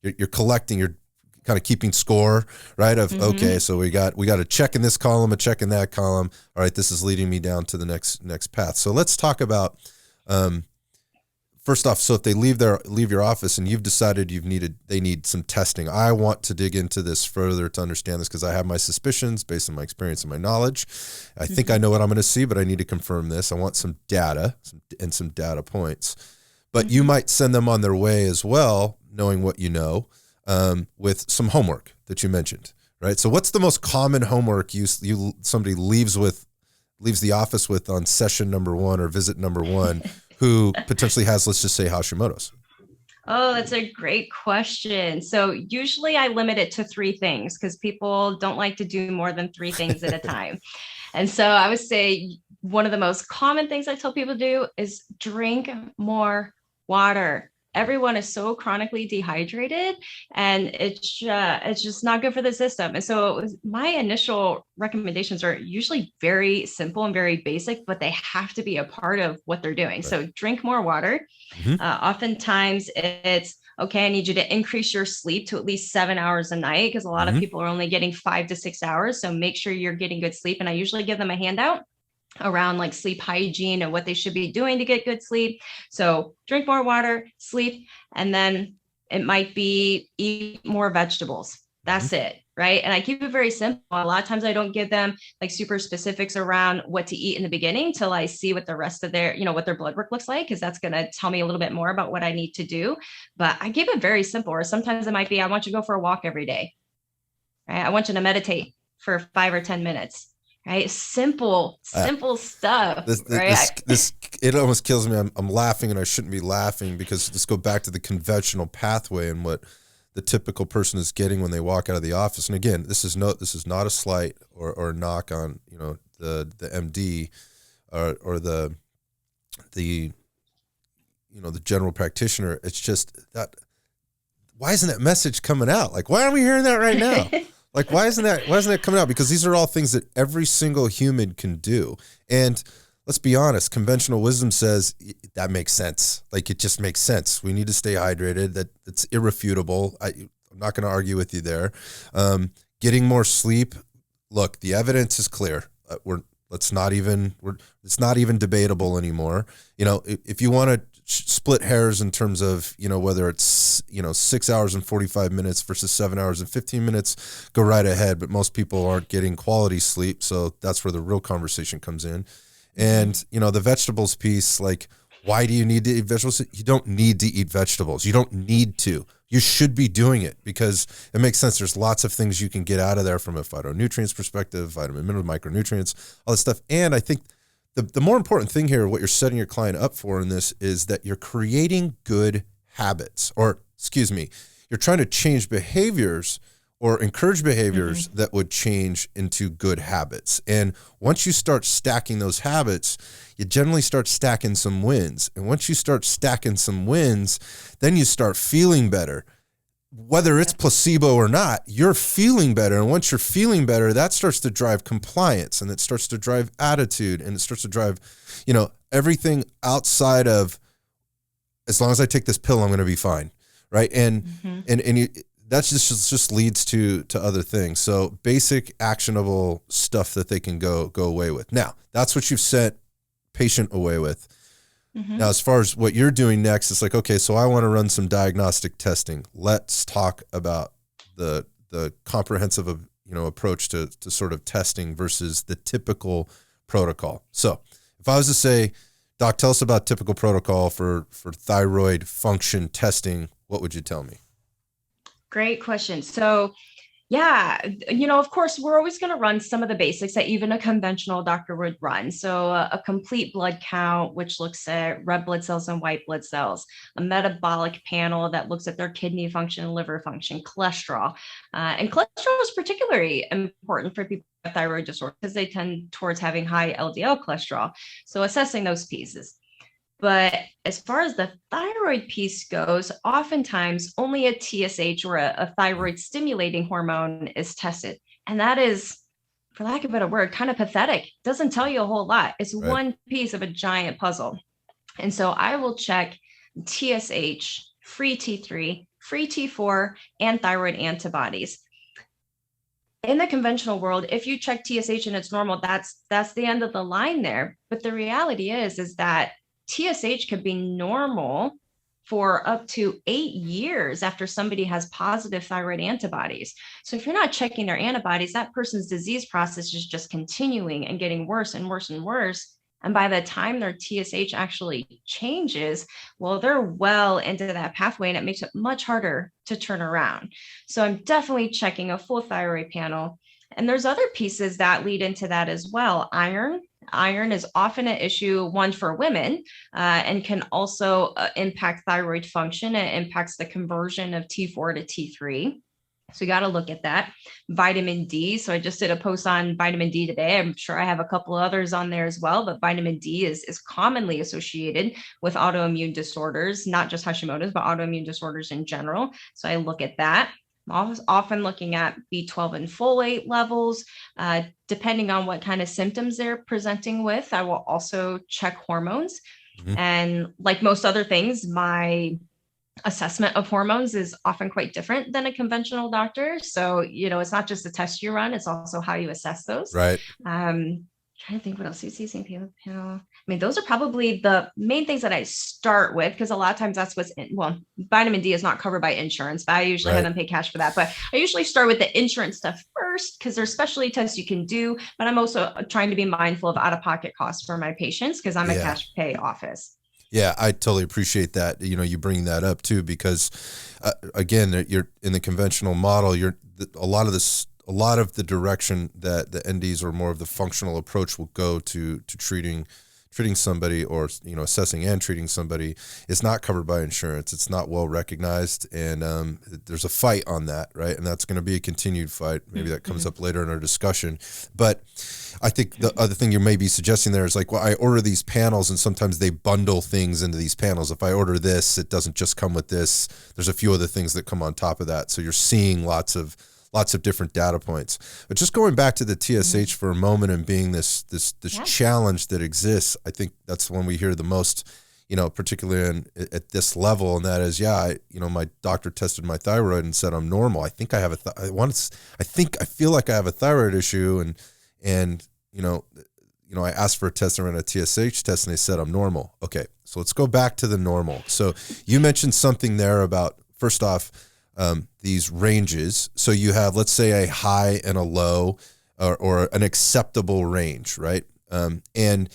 you're collecting, you're kind of keeping score, right? Of okay, so we got a check in this column, a check in that column. All right, this is leading me down to the next path. So let's talk about first off. So if they leave your office and you've decided they need some testing, I want to dig into this further to understand this, because I have my suspicions based on my experience and my knowledge. I think I know what I'm going to see, but I need to confirm this. I want some data and some data points. But you might send them on their way as well, knowing what you know. With some homework that you mentioned, right? So what's the most common homework somebody leaves the office with on session number 1 or visit number 1 who potentially has, let's just say, Hashimoto's?
Oh, that's a great question. So usually I limit it to 3 things, because people don't like to do more than 3 things at a time. And so I would say one of the most common things I tell people to do is drink more water. Everyone is so chronically dehydrated, and it's just not good for the system. And so my initial recommendations are usually very simple and very basic, but they have to be a part of what they're doing. Right. So drink more water. Oftentimes it's, okay, I need you to increase your sleep to at least 7 hours a night, because a lot of people are only getting 5 to 6 hours. So make sure you're getting good sleep. And I usually give them a handout around like sleep hygiene and what they should be doing to get good sleep. So drink more water, sleep, and then it might be eat more vegetables. That's it, right? And I keep it very simple. A lot of times I don't give them like super specifics around what to eat in the beginning till I see what the rest of their, what their blood work looks like, because that's going to tell me a little bit more about what I need to do. But I keep it very simple. Or sometimes it might be, I want you to go for a walk every day, right? I want you to meditate for 5 or 10 minutes. Right. Simple stuff.
This it almost kills me. I'm laughing, and I shouldn't be laughing, because let's go back to the conventional pathway and what the typical person is getting when they walk out of the office. And again, this is not a slight or a knock on, the MD or the general practitioner. It's just that, why isn't that message coming out? Like, why aren't we hearing that right now? Like, why isn't that coming out? Because these are all things that every single human can do. And let's be honest, conventional wisdom says that makes sense. Like, it just makes sense. We need to stay hydrated. That's irrefutable. I'm not going to argue with you there. Getting more sleep. Look, the evidence is clear. It's not even debatable anymore. If you want to split hairs in terms of, whether it's, 6 hours and 45 minutes versus 7 hours and 15 minutes, go right ahead. But most people aren't getting quality sleep. So that's where the real conversation comes in. And, the vegetables piece, like, why do you need to eat vegetables? You don't need to eat vegetables. You don't need to. You should be doing it, because it makes sense. There's lots of things you can get out of there from a phytonutrients perspective, vitamin, mineral, micronutrients, all this stuff. And I think the more important thing here, what you're setting your client up for in this, is that you're creating good habits, you're trying to change behaviors or encourage behaviors that would change into good habits. And once you start stacking those habits, you generally start stacking some wins. And once you start stacking some wins, then you start feeling better. whether it's placebo or not, you're feeling better. And once you're feeling better, that starts to drive compliance, and it starts to drive attitude, and it starts to drive, everything outside of, as long as I take this pill, I'm going to be fine. Right. And, that just leads to other things. So basic actionable stuff that they can go away with. Now, that's what you've sent patient away with. Now, as far as what you're doing next, it's like, okay, so I want to run some diagnostic testing. Let's talk about the comprehensive, approach to sort of testing versus the typical protocol. So if I was to say, Doc, tell us about typical protocol for thyroid function testing, what would you tell me?
Great question. So yeah, of course, we're always going to run some of the basics that even a conventional doctor would run. So a complete blood count, which looks at red blood cells and white blood cells, a metabolic panel that looks at their kidney function, liver function, cholesterol. And cholesterol is particularly important for people with thyroid disorder because they tend towards having high LDL cholesterol. So assessing those pieces. But as far as the thyroid piece goes, oftentimes only a TSH or a thyroid stimulating hormone is tested. And that is, for lack of a better word, kind of pathetic. Doesn't tell you a whole lot. It's right. One piece of a giant puzzle. And so I will check TSH, free T3, free T4, and thyroid antibodies. In the conventional world, if you check TSH and it's normal, that's the end of the line there. But the reality is that TSH could be normal for up to 8 years after somebody has positive thyroid antibodies. So if you're not checking their antibodies, that person's disease process is just continuing and getting worse and worse and worse. And by the time their TSH actually changes, well, they're well into that pathway, and it makes it much harder to turn around. So I'm definitely checking a full thyroid panel. And there's other pieces that lead into that as well. Iron is often an issue, one for women, and can also impact thyroid function. It impacts the conversion of T4 to T3. So you got to look at that. Vitamin D. So I just did a post on vitamin D today. I'm sure I have a couple of others on there as well, but vitamin D is commonly associated with autoimmune disorders, not just Hashimoto's, but autoimmune disorders in general. So I look at that. I'm often looking at B12 and folate levels. Depending on what kind of symptoms they're presenting with, I will also check hormones. And like most other things, my assessment of hormones is often quite different than a conventional doctor. So, it's not just the test you run, it's also how you assess those.
Right.
Trying to think what else you see. I mean, those are probably the main things that I start with, because a lot of times that's vitamin D is not covered by insurance, but I usually have them pay cash for that. But I usually start with the insurance stuff first, because there's specialty tests you can do. But I'm also trying to be mindful of out-of-pocket costs for my patients, because I'm a cash pay office.
Yeah, I totally appreciate that. You bring that up too, because again, you're in the conventional model. A lot of the direction that the NDs or more of the functional approach will go to treating somebody, or assessing and treating somebody, is not covered by insurance. It's not well recognized, and there's a fight on that, right? And that's going to be a continued fight. Maybe that comes up later in our discussion. But I think the other thing you may be suggesting there is like, well, I order these panels, and sometimes they bundle things into these panels. If I order this, it doesn't just come with this. There's a few other things that come on top of that. So you're seeing lots of different data points. But just going back to the TSH for a moment, and being this challenge that exists, I think that's when we hear the most, particularly at this level, and that is, my doctor tested my thyroid and said I'm normal. I think I have I feel like I have a thyroid issue, and I asked for a test and ran a TSH test, and they said I'm normal. Okay, so let's go back to the normal. So you mentioned something there about, first off, these ranges. So you have, let's say, a high and a low, or an acceptable range, right? And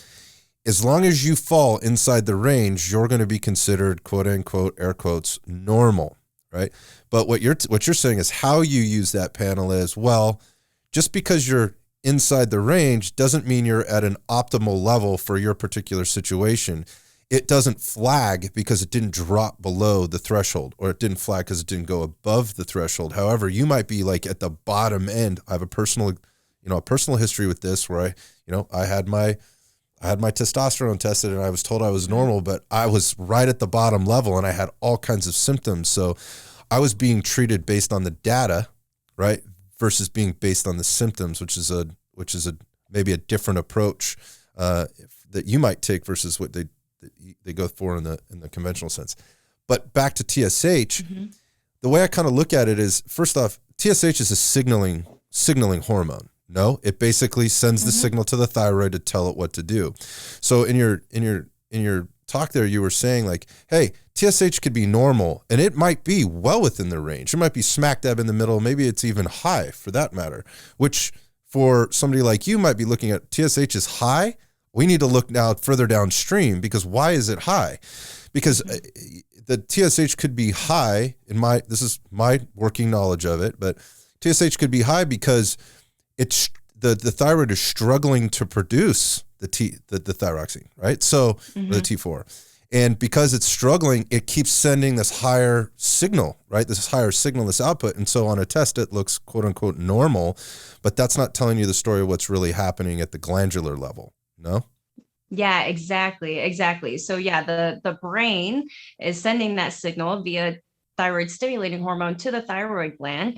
as long as you fall inside the range, you're going to be considered, quote unquote, air quotes, normal, right? But what you're saying is how you use that panel is, well, just because you're inside the range doesn't mean you're at an optimal level for your particular situation. It doesn't flag because it didn't drop below the threshold, or it didn't flag because it didn't go above the threshold. However, you might be like at the bottom end. I have a personal history with this, where I had my testosterone tested, and I was told I was normal, but I was right at the bottom level, and I had all kinds of symptoms. So I was being treated based on the data, right, versus being based on the symptoms, which is a maybe a different approach that you might take versus what they go for in the conventional sense. But back to TSH, the way I kind of look at it is, first off, TSH is a signaling hormone. No, it basically sends the signal to the thyroid to tell it what to do. So in your talk there, you were saying like, hey, TSH could be normal and it might be well within the range. It might be smack dab in the middle. Maybe it's even high for that matter, which for somebody like you might be looking at TSH is high. We need to look now further downstream, because why is it high? Because the TSH could be high this is my working knowledge of it, but TSH could be high because it's the thyroid is struggling to produce the thyroxine, right? So the T4. And because it's struggling, it keeps sending this higher signal, right? This higher signal, this output. And so on a test, it looks quote unquote normal, but that's not telling you the story of what's really happening at the glandular level. No?
Yeah, exactly. So yeah, the brain is sending that signal via thyroid stimulating hormone to the thyroid gland.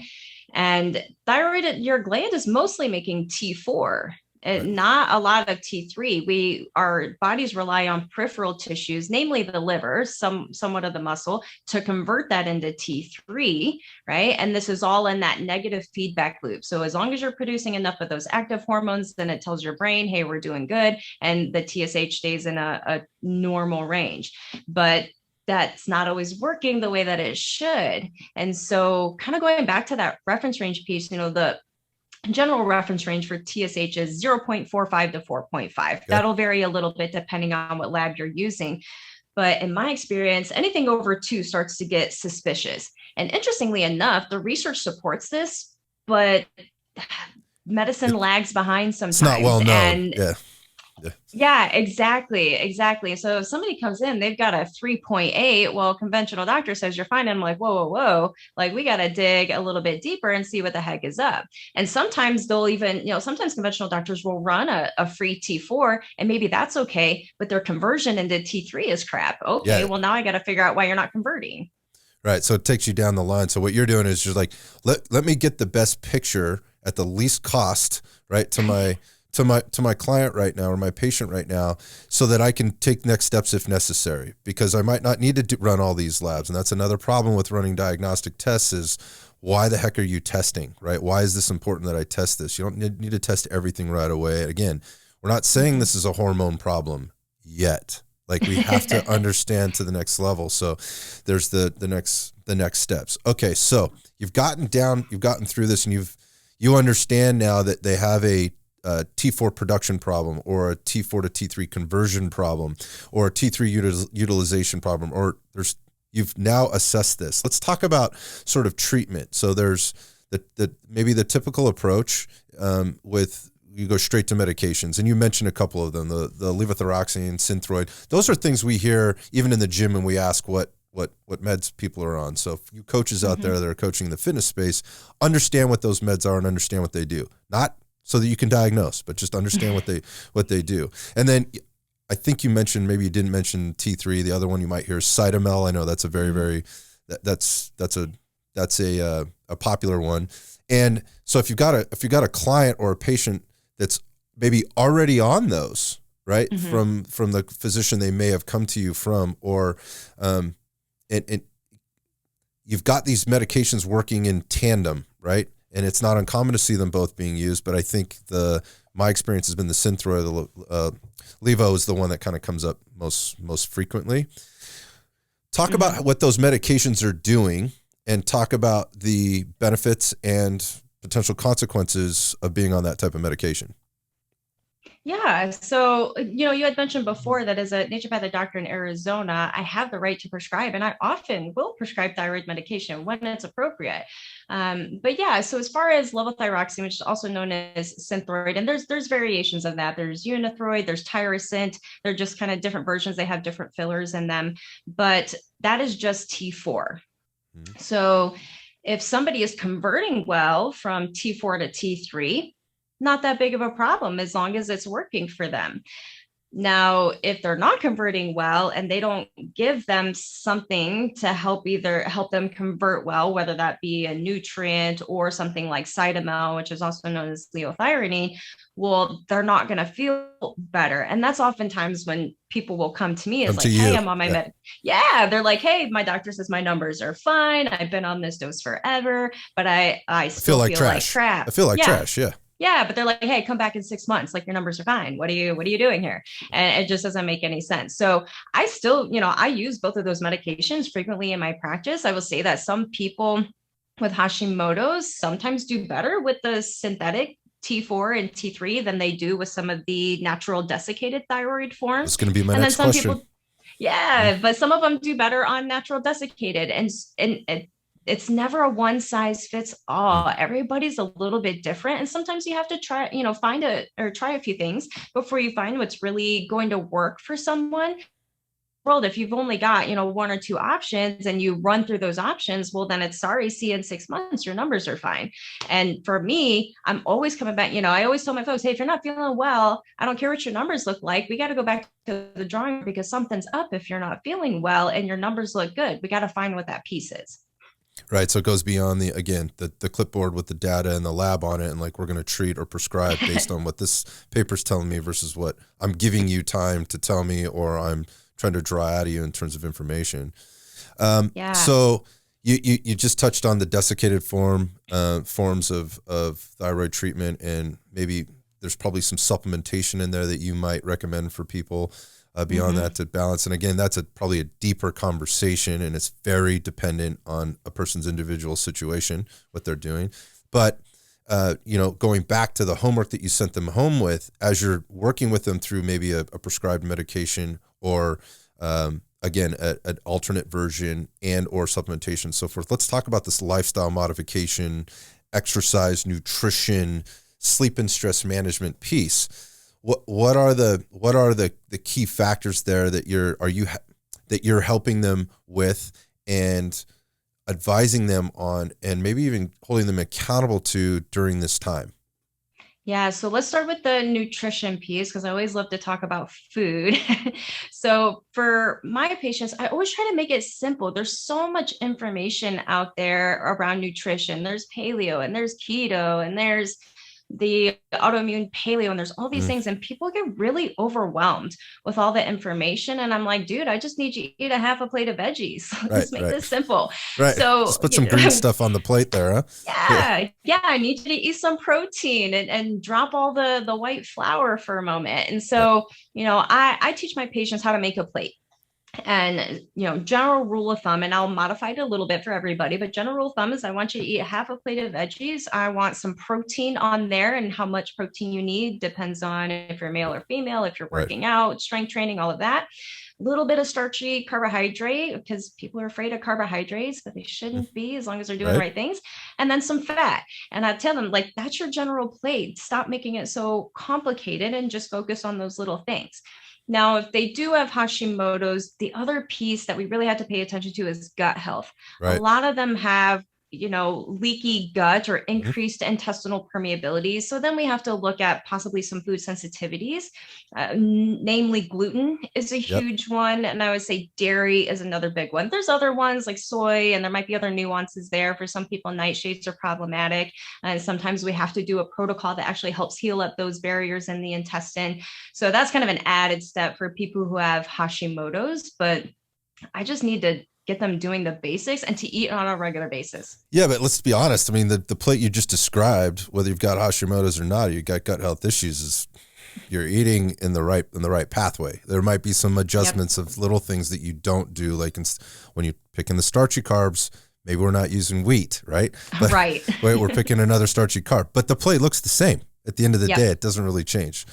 And your gland is mostly making T4, not a lot of T3. Our bodies rely on peripheral tissues, namely the liver, somewhat of the muscle, to convert that into T3, right? And this is all in that negative feedback loop. So as long as you're producing enough of those active hormones, then it tells your brain, hey, we're doing good. And the TSH stays in a normal range. But that's not always working the way that it should. And so kind of going back to that reference range piece, the general reference range for TSH is 0.45 to 4.5. Yeah. That'll vary a little bit depending on what lab you're using. But in my experience, anything over 2 starts to get suspicious. And interestingly enough, the research supports this, but medicine lags behind sometimes.
It's not well known.
Yeah, exactly. So if somebody comes in, they've got a 3.8, well, conventional doctor says you're fine. And I'm like, whoa. Like, we got to dig a little bit deeper and see what the heck is up. And sometimes they'll even, sometimes conventional doctors will run a free T4, and maybe that's okay, but their conversion into T3 is crap. Okay, well, now I got to figure out why you're not converting.
Right. So it takes you down the line. So what you're doing is just like, let me get the best picture at the least cost, right, to my client right now, or my patient right now, so that I can take next steps if necessary, because I might not need to run all these labs. And that's another problem with running diagnostic tests is, why the heck are you testing, right? Why is this important that I test this? You don't need to test everything right away. Again, we're not saying this is a hormone problem yet. Like, we have to understand to the next level. So there's the next steps. Okay. So you've gotten through this, and you understand now that they have a T4 production problem, or a T4 to T3 conversion problem, or a T3 utilization problem, or you've now assessed this. Let's talk about sort of treatment. So there's maybe the typical approach with, you go straight to medications, and you mentioned a couple of them, the levothyroxine, Synthroid. Those are things we hear even in the gym when we ask what meds people are on. So if you coaches out there that are coaching in the fitness space, understand what those meds are and understand what they do. Not so that you can diagnose, but just understand what they do. And then I think you mentioned, maybe you didn't mention T3. The other one you might hear is Cytomel. I know that's a very that's a popular one. And so if you've got a client or a patient that's maybe already on those, right, from the physician they may have come to you from, or and you've got these medications working in tandem, right? And it's not uncommon to see them both being used, but I think my experience has been the Synthroid, Levo is the one that kind of comes up most frequently. Talk about what those medications are doing, and talk about the benefits and potential consequences of being on that type of medication.
Yeah. So, you had mentioned before that as a naturopathic doctor in Arizona, I have the right to prescribe, and I often will prescribe thyroid medication when it's appropriate. But yeah, so as far as levothyroxine, which is also known as Synthroid, and there's variations of that. There's Unithroid, there's Tyrosint. They're just kind of different versions. They have different fillers in them, but that is just T4. So if somebody is converting well from T4 to T3, not that big of a problem as long as it's working for them. Now, if they're not converting well and they don't give them something to either help them convert well, whether that be a nutrient or something like cytomel, which is also known as liothyronine, well, they're not going to feel better. And that's oftentimes when people will come to me
Come
as
to
like, hey,
you.
I'm on my
Yeah.
med. Yeah, they're like, hey, my doctor says my numbers are fine. I've been on this dose forever, but I
I feel
still
like
feel like
trash.
crap.
I feel like
Yeah.
trash. Yeah.
Yeah, but they're like, hey, come back in 6 months. Like your numbers are fine. What are you doing here? And it just doesn't make any sense. So I still, I use both of those medications frequently in my practice. I will say that some people with Hashimoto's sometimes do better with the synthetic T4 and T3 than they do with some of the natural desiccated thyroid
That's
forms.
going to be my
And then
next
some
question.
people, yeah, but some of them do better on natural desiccated. And it's never a one size fits all. Everybody's a little bit different. And sometimes you have to try, try a few things before you find what's really going to work for someone. World, if you've only got, one or two options and you run through those options, well, then it's sorry, see you in 6 months, your numbers are fine. And for me, I'm always coming back, I always tell my folks, hey, if you're not feeling well, I don't care what your numbers look like. We got to go back to the drawing board because something's up if you're not feeling well and your numbers look good. We got to find what that piece is.
Right. So it goes beyond the clipboard with the data and the lab on it. And like, we're going to treat or prescribe based on what this paper's telling me versus what I'm giving you time to tell me, or I'm trying to draw out of you in terms of information.
Yeah.
So you just touched on the desiccated forms of thyroid treatment, and maybe there's probably some supplementation in there that you might recommend for people beyond that to balance. And again, that's probably a deeper conversation, and it's very dependent on a person's individual situation, what they're doing. But, going back to the homework that you sent them home with, as you're working with them through maybe a prescribed medication or, again, an alternate version and or supplementation and so forth. Let's talk about this lifestyle modification, exercise, nutrition, sleep and stress management piece. What are the key factors there that you're helping them with and advising them on, and maybe even holding them accountable to during this time?
Yeah, so let's start with the nutrition piece because I always love to talk about food. So for my patients, I always try to make it simple. There's so much information out there around nutrition. There's paleo and there's keto and there's the autoimmune paleo and there's all these things, and people get really overwhelmed with all the information. And I'm like, dude, I just need you to eat a half a plate of veggies.
Right,
Let's make
right,
this simple.
right.
So
Just put some green stuff on the plate there, huh?
yeah, I need you to eat some protein and drop all the white flour for a moment. And
Yep.
so, I teach my patients how to make a plate. And, general rule of thumb, and I'll modify it a little bit for everybody, but general rule of thumb is I want you to eat half a plate of veggies. I want some protein on there, and how much protein you need depends on if you're male or female, if you're working out, strength training, all of that. A little bit of starchy carbohydrate because people are afraid of carbohydrates, but they shouldn't be as long as they're doing the right things. And then some fat. And I tell them, like, that's your general plate. Stop making it so complicated and just focus on those little things. Now, if they do have Hashimoto's, the other piece that we really have to pay attention to is gut health.
Right.
A lot of them have, leaky gut or increased intestinal permeability. So then we have to look at possibly some food sensitivities, namely gluten is a huge one. And I would say dairy is another big one. There's other ones like soy, and there might be other nuances there. For some people, nightshades are problematic. And sometimes we have to do a protocol that actually helps heal up those barriers in the intestine. So that's kind of an added step for people who have Hashimoto's, but I just need to get them doing the basics and to eat on a regular basis.
Yeah, but let's be honest. I mean, the plate you just described, whether you've got Hashimoto's or not, you've got gut health issues, is you're eating in the right pathway. There might be some adjustments of little things that you don't do, like when you pick in the starchy carbs. Maybe we're not using wheat, right? But,
right.
We're picking another starchy carb, but the plate looks the same. At the end of the day, it doesn't really change.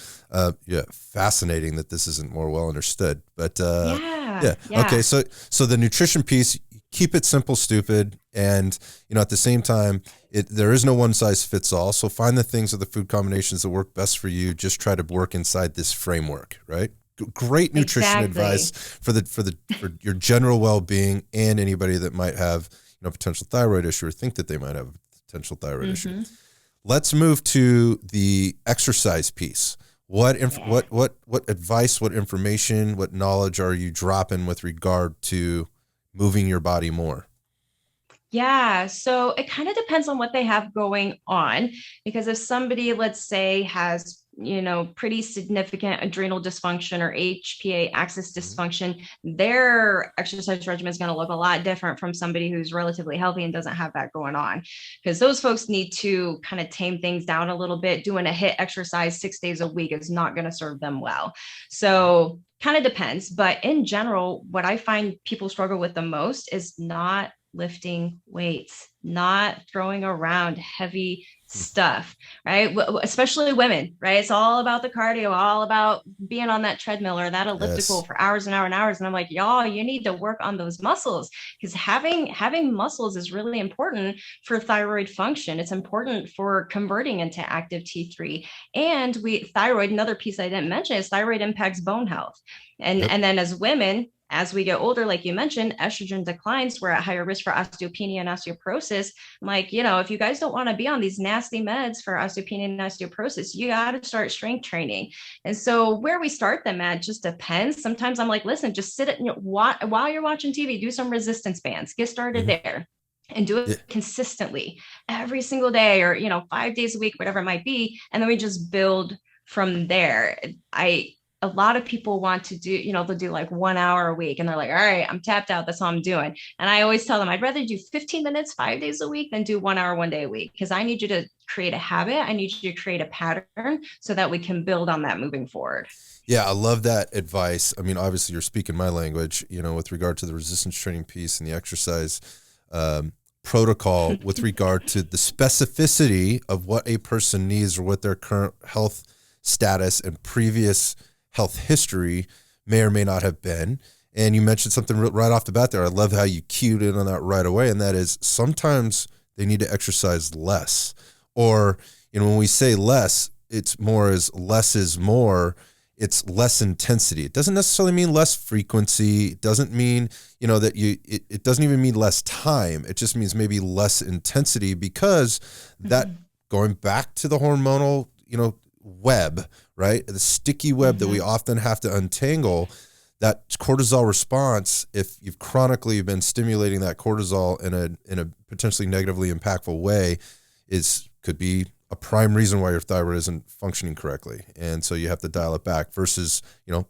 Fascinating that this isn't more well understood. But yeah. Okay, so the nutrition piece, keep it simple, stupid, and at the same time, there is no one size fits all. So find the things or the food combinations that work best for you. Just try to work inside this framework, right? Great nutrition advice for your general well-being, and anybody that might have potential thyroid issue or think that they might have a potential thyroid issue. Let's move to the exercise piece.
Yeah.
What advice, what information, what knowledge are you dropping with regard to moving your body more?
Yeah, so it kind of depends on what they have going on. Because if somebody, let's say, has, pretty significant adrenal dysfunction or HPA axis
Mhm.
dysfunction, their exercise regimen is going to look a lot different from somebody who's relatively healthy and doesn't have that going on. Because those folks need to kind of tame things down a little bit. Doing a HIIT exercise 6 days a week is not going to serve them well. So kind of depends. But in general, what I find people struggle with the most is not lifting weights, not throwing around heavy stuff, right? Especially women, right? It's all about the cardio, all about being on that treadmill or that elliptical
Yes.
for hours and hours and hours. And I'm like, y'all, you need to work on those muscles, because having muscles is really important for thyroid function. It's important for converting into active T3. And thyroid, another piece I didn't mention, is thyroid impacts bone health. And
Yep.
and then as women, as we get older, like you mentioned, estrogen declines. We're at higher risk for osteopenia and osteoporosis. I'm like, if you guys don't want to be on these nasty meds for osteopenia and osteoporosis, you got to start strength training. And so where we start them at just depends. Sometimes I'm like, listen, just sit while you're watching TV, do some resistance bands, get started
Hmm.
there. And do
Yeah.
it consistently every single day, or 5 days a week, whatever it might be. And then we just build from there. I A lot of people want to do, they'll do like 1 hour a week and they're like, all right, I'm tapped out. That's all I'm doing. And I always tell them, I'd rather do 15 minutes, 5 days a week than do 1 hour, 1 day a week. Cause I need you to create a habit. I need you to create a pattern so that we can build on that moving forward.
Yeah, I love that advice. I mean, obviously, you're speaking my language, with regard to the resistance training piece and the exercise um, protocol, with regard to the specificity of what a person needs or what their current health status and previous health history may or may not have been. And you mentioned something right off the bat there. I love how you cued in on that right away. And that is sometimes they need to exercise less. Or, when we say less, it's more as less is more. It's less intensity. It doesn't necessarily mean less frequency. It doesn't mean, that it doesn't even mean less time. It just means maybe less intensity, because that,
Mm-hmm.
going back to the hormonal, web, right? The sticky web that we
Mm-hmm.
often have to untangle, that cortisol response, if you've chronically been stimulating that cortisol in a potentially negatively impactful way, could be a prime reason why your thyroid isn't functioning correctly. And so you have to dial it back versus,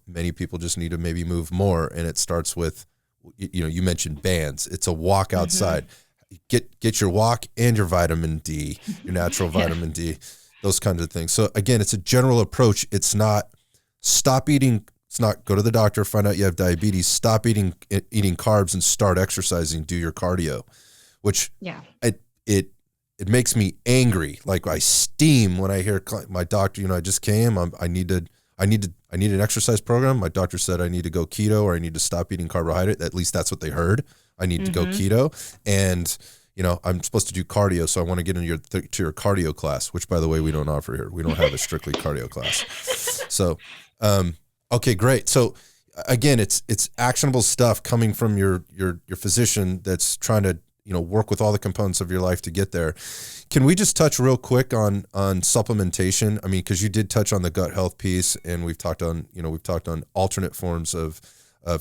many people just need to maybe move more. And it starts with, you mentioned bands. It's a walk outside.
Mm-hmm.
Get your walk and your vitamin D, your natural
Yeah.
vitamin D, those kinds of things. So again, it's a general approach. It's not stop eating. It's not go to the doctor, find out you have diabetes, stop eating carbs and start exercising, do your cardio, which
Yeah.
it makes me angry. Like I steam when I hear my doctor, I just came, I need an exercise program. My doctor said I need to go keto or I need to stop eating carbohydrate. At least that's what they heard. I need to go
Mm-hmm.
keto, and I'm supposed to do cardio. So I want to get into to your cardio class, which by the way, we don't offer here. We don't have a strictly cardio class. So, okay, great. So again, it's actionable stuff coming from your physician that's trying to work with all the components of your life to get there. Can we just touch real quick on supplementation? I mean, because you did touch on the gut health piece, and we've talked on alternate forms of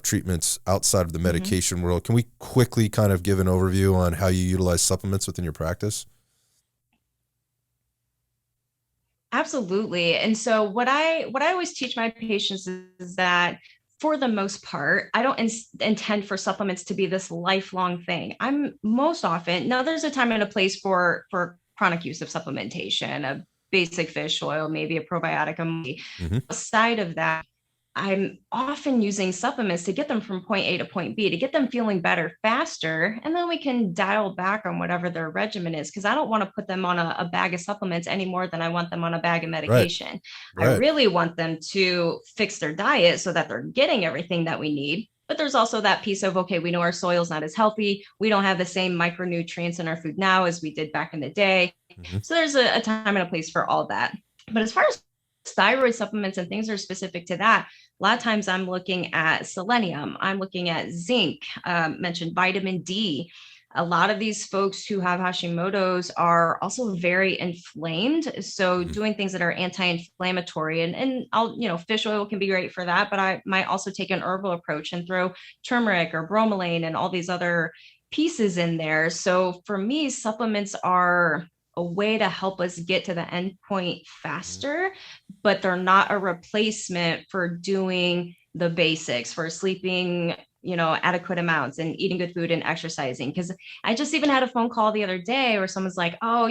treatments outside of the
Mm-hmm.
medication world. Can we quickly kind of give an overview on how you utilize supplements within your practice?
Absolutely. And so what I always teach my patients is that for the most part, I don't intend for supplements to be this lifelong thing. I'm most often, now there's a time and a place for chronic use of supplementation, a basic fish oil, maybe a probiotic.
Mm-hmm.
Aside of that, I'm often using supplements to get them from point A to point B, to get them feeling better faster. And then we can dial back on whatever their regimen is, because I don't want to put them on a bag of supplements any more than I want them on a bag of
Right.
medication. I
Right.
really want them to fix their diet so that they're getting everything that we need. But there's also that piece of, okay, we know our soil's not as healthy. We don't have the same micronutrients in our food now as we did back in the day.
Mm-hmm.
So there's a time and a place for all that. But as far as thyroid supplements and things are specific to that, a lot of times I'm looking at selenium, I'm looking at zinc, mentioned vitamin D. A lot of these folks who have Hashimoto's are also very inflamed. So
Mhm.
doing things that are anti-inflammatory, and I'll, fish oil can be great for that, but I might also take an herbal approach and throw turmeric or bromelain and all these other pieces in there. So for me, supplements are a way to help us get to the end point
Mhm.
faster, but they're not a replacement for doing the basics, for sleeping, adequate amounts and eating good food and exercising. Because I just even had a phone call the other day where someone's like, oh,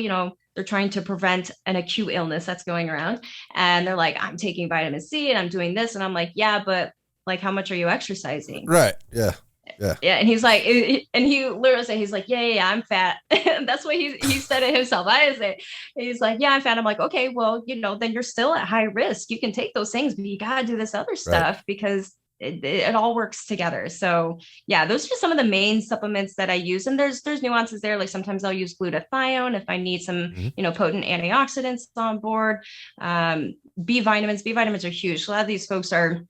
they're trying to prevent an acute illness that's going around. And they're like, I'm taking vitamin C and I'm doing this. And I'm like, yeah, but like, how much are you exercising?
Right. Yeah. Yeah.
Yeah, and he's like, and he literally said, he's like, yeah, I'm fat. That's what he said it himself. I didn't say, he's like, yeah, I'm fat. I'm like, okay, well, then you're still at high risk. You can take those things, but you gotta do this other
Right.
stuff because it all works together. So yeah, those are just some of the main supplements that I use, and there's nuances there. Like sometimes I'll use glutathione if I need some
Mhm.
potent antioxidants on board. Um, B vitamins are huge. So a lot of these folks are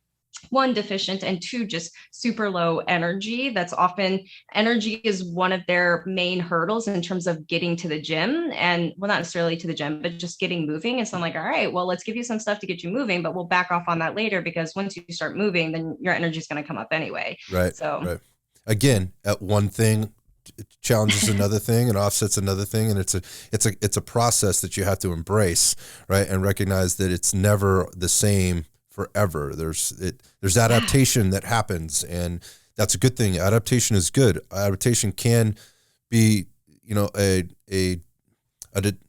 one, deficient, and two, just super low energy. That's often, energy is one of their main hurdles in terms of getting to the gym, and well, not necessarily to the gym, but just getting moving. And so I'm like, all right, well, let's give you some stuff to get you moving, but we'll back off on that later, because once you start moving, then your energy is going to come up anyway.
Right.
So
Right. Again, at one thing challenges another thing and offsets another thing, and it's a process that you have to embrace, right, and recognize that it's never the same forever. There's
yeah,
adaptation that happens, and that's a good thing. Adaptation is good. Adaptation can be,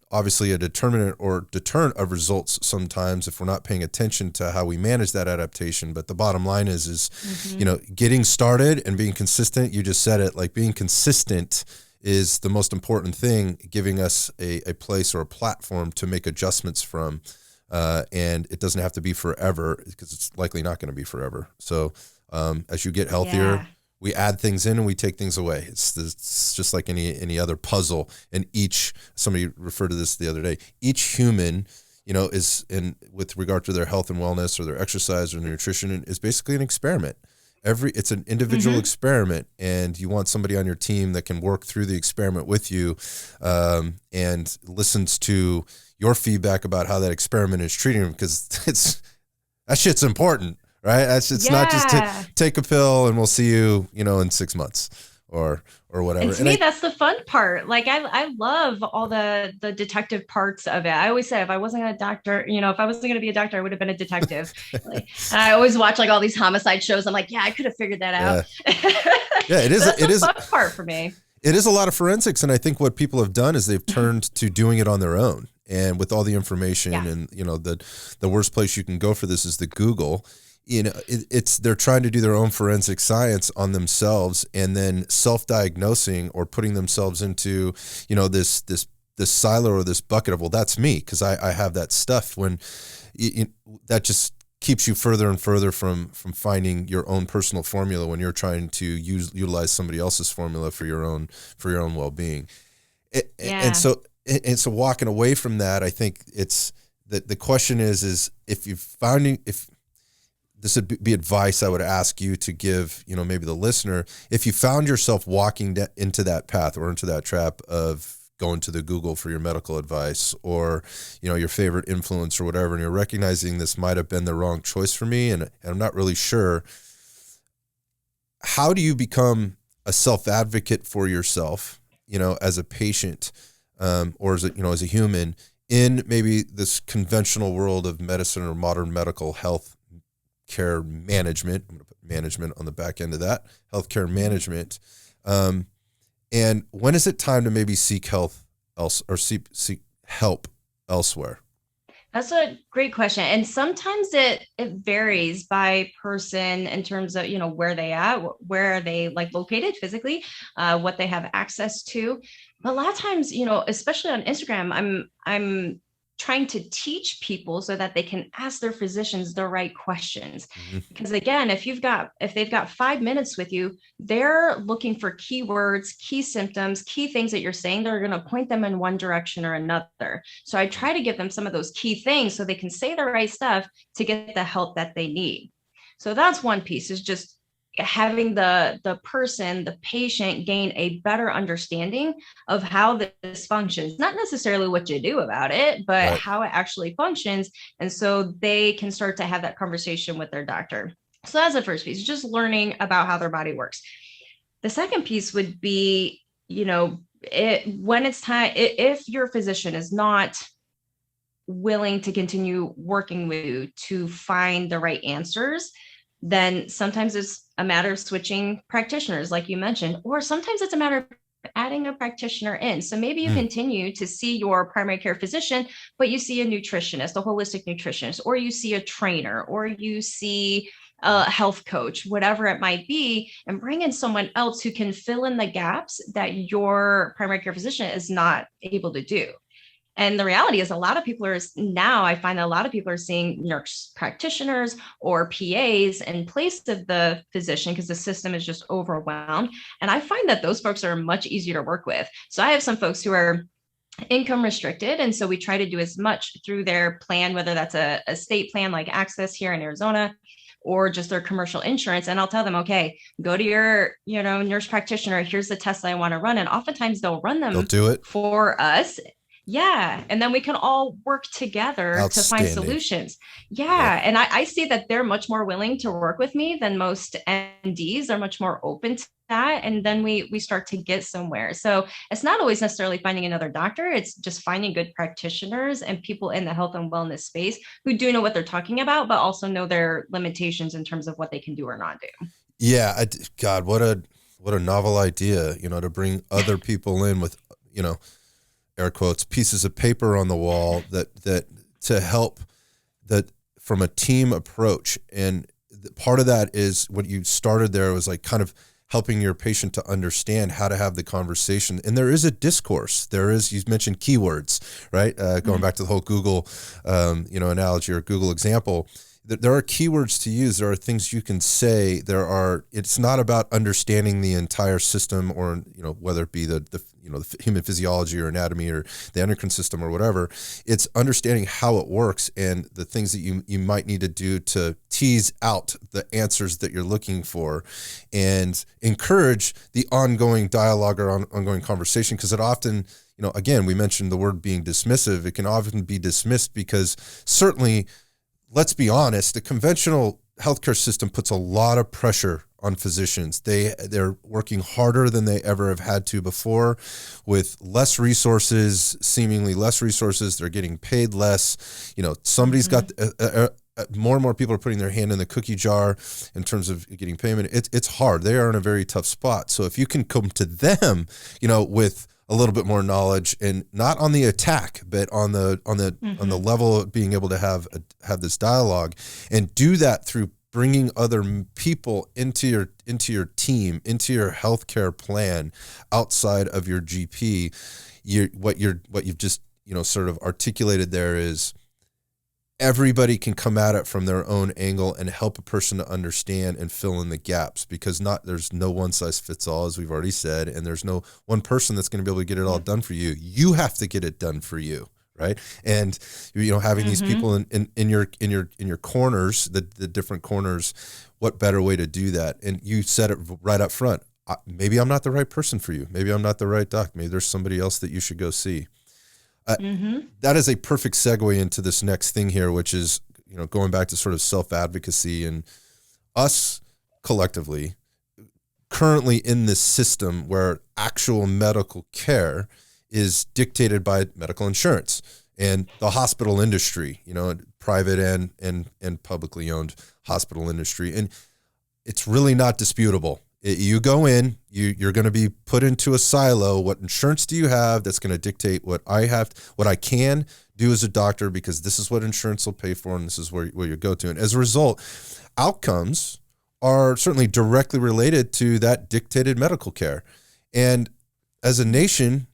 obviously a determinant or deterrent of results sometimes if we're not paying attention to how we manage that adaptation. But the bottom line is
mm-hmm.
getting started and being consistent. You just said it, like being consistent is the most important thing, giving us a place or a platform to make adjustments from. And it doesn't have to be forever, because it's likely not going to be forever. So as you get healthier,
Yeah.
we add things in and we take things away. It's just like any other puzzle. And somebody referred to this the other day, each human, is with regard to their health and wellness or their exercise or their nutrition, is basically an experiment. It's an individual
Mm-hmm.
experiment, and you want somebody on your team that can work through the experiment with you, and listens to your feedback about how that experiment is treating them, because that shit's important, right? It's not just
Yeah.
take a pill and we'll see you, in 6 months or whatever.
And to
And
me, that's the fun part. Like I love all the detective parts of it. I always say if I wasn't a doctor, if I wasn't going to be a doctor, I would have been a detective. Like, and I always watch like all these homicide shows. I'm like, yeah, I could have figured that out.
yeah, yeah, it
So
is,
that's
it
the
is,
fun part for me.
it is a lot of forensics. And I think what people have done is they've turned to doing it on their own. And with all the information,
Yeah.
and, the worst place you can go for this is the Google. They're trying to do their own forensic science on themselves, and then self-diagnosing or putting themselves into, this silo or this bucket of, well, that's me because I have that stuff, when that just keeps you further and further from finding your own personal formula when you're trying to utilize somebody else's formula for your own well-being. And
Yeah.
so walking away from that, I think it's the question is if you've found, if this would be advice I would ask you to give, maybe the listener, if you found yourself walking into that path or into that trap of going to the Google for your medical advice, or, your favorite influence or whatever, and you're recognizing this might have been the wrong choice for me, and I'm not really sure, how do you become a self-advocate for yourself, as a patient, or as a human in maybe this conventional world of medicine or modern medical health care management? I'm going to put management on the back end of that, healthcare management. And when is it time to maybe seek seek help elsewhere?
That's a great question. And sometimes it varies by person in terms of, where they at, where are they like located physically, what they have access to. But a lot of times, especially on Instagram, I'm trying to teach people so that they can ask their physicians the right questions.
Mm-hmm.
Because again, if they've got 5 minutes with you, they're looking for keywords, key symptoms, key things that you're saying. They're going to point them in one direction or another. So I try to give them some of those key things so they can say the right stuff to get the help that they need. So that's one piece, is just having the patient gain a better understanding of how this functions, not necessarily what you do about it, but
Right.
how it actually functions. And so they can start to have that conversation with their doctor. So that's the first piece, just learning about how their body works. The second piece would be, when it's time, if your physician is not willing to continue working with you to find the right answers, then sometimes it's a matter of switching practitioners, like you mentioned, or sometimes it's a matter of adding a practitioner in. So maybe you continue to see your primary care physician, but you see a nutritionist, a holistic nutritionist, or you see a trainer, or you see a health coach, whatever it might be, and bring in someone else who can fill in the gaps that your primary care physician is not able to do. And the reality is, I find that a lot of people are seeing nurse practitioners or PAs in place of the physician because the system is just overwhelmed. And I find that those folks are much easier to work with. So I have some folks who are income restricted. And so we try to do as much through their plan, whether that's a state plan like Access here in Arizona, or just their commercial insurance. And I'll tell them, okay, go to your, nurse practitioner. Here's the tests I want to run. And oftentimes they'll run them
They'll do it
for us. Yeah. And then we can all work together to find solutions. Yeah. And I see that they're much more willing to work with me than most NDs. They're much more open to that. And then we start to get somewhere. So it's not always necessarily finding another doctor. It's just finding good practitioners and people in the health and wellness space who do know what they're talking about, but also know their limitations in terms of what they can do or not do.
Yeah. God, what a novel idea, to bring other people in with, air quotes, pieces of paper on the wall that to help that from a team approach. And part of that is what you started there was like kind of helping your patient to understand how to have the conversation. And there is a discourse. You mentioned keywords, right? Going back to the whole Google, analogy or Google example. There are keywords to use. There are things you can say. It's not about understanding the entire system or, whether it be the human physiology or anatomy or the endocrine system or whatever. It's understanding how it works and the things that you might need to do to tease out the answers that you're looking for and encourage the ongoing dialogue or ongoing conversation. Because it often, again, we mentioned the word being dismissive. It can often be dismissed because certainly, let's be honest, the conventional healthcare system puts a lot of pressure on physicians. They're working harder than they ever have had to before with less resources, seemingly less resources. They're getting paid less. Somebody's got more and more people are putting their hand in the cookie jar in terms of getting payment. It's hard. They are in a very tough spot. So if you can come to them, with a little bit more knowledge and not on the attack, but on the level of being able to have this dialogue and do that through bringing other people into your team, into your healthcare plan outside of your GP. What you've just, sort of articulated there is everybody can come at it from their own angle and help a person to understand and fill in the gaps because there's no one size fits all, as we've already said, and there's no one person that's going to be able to get it all done for you. You have to get it done for you, right? And having these people in your corners, the different corners, what better way to do that? And you said it right up front. Maybe I'm not the right person for you. Maybe I'm not the right doc. Maybe there's somebody else that you should go see. That is a perfect segue into this next thing here, which is, going back to sort of self-advocacy and us collectively currently in this system where actual medical care is dictated by medical insurance and the hospital industry, private and publicly owned hospital industry. And it's really not disputable. You go in, you're going to be put into a silo. What insurance do you have that's going to dictate what I can do as a doctor because this is what insurance will pay for and this is where you go to. And as a result, outcomes are certainly directly related to that dictated medical care. And as a nation,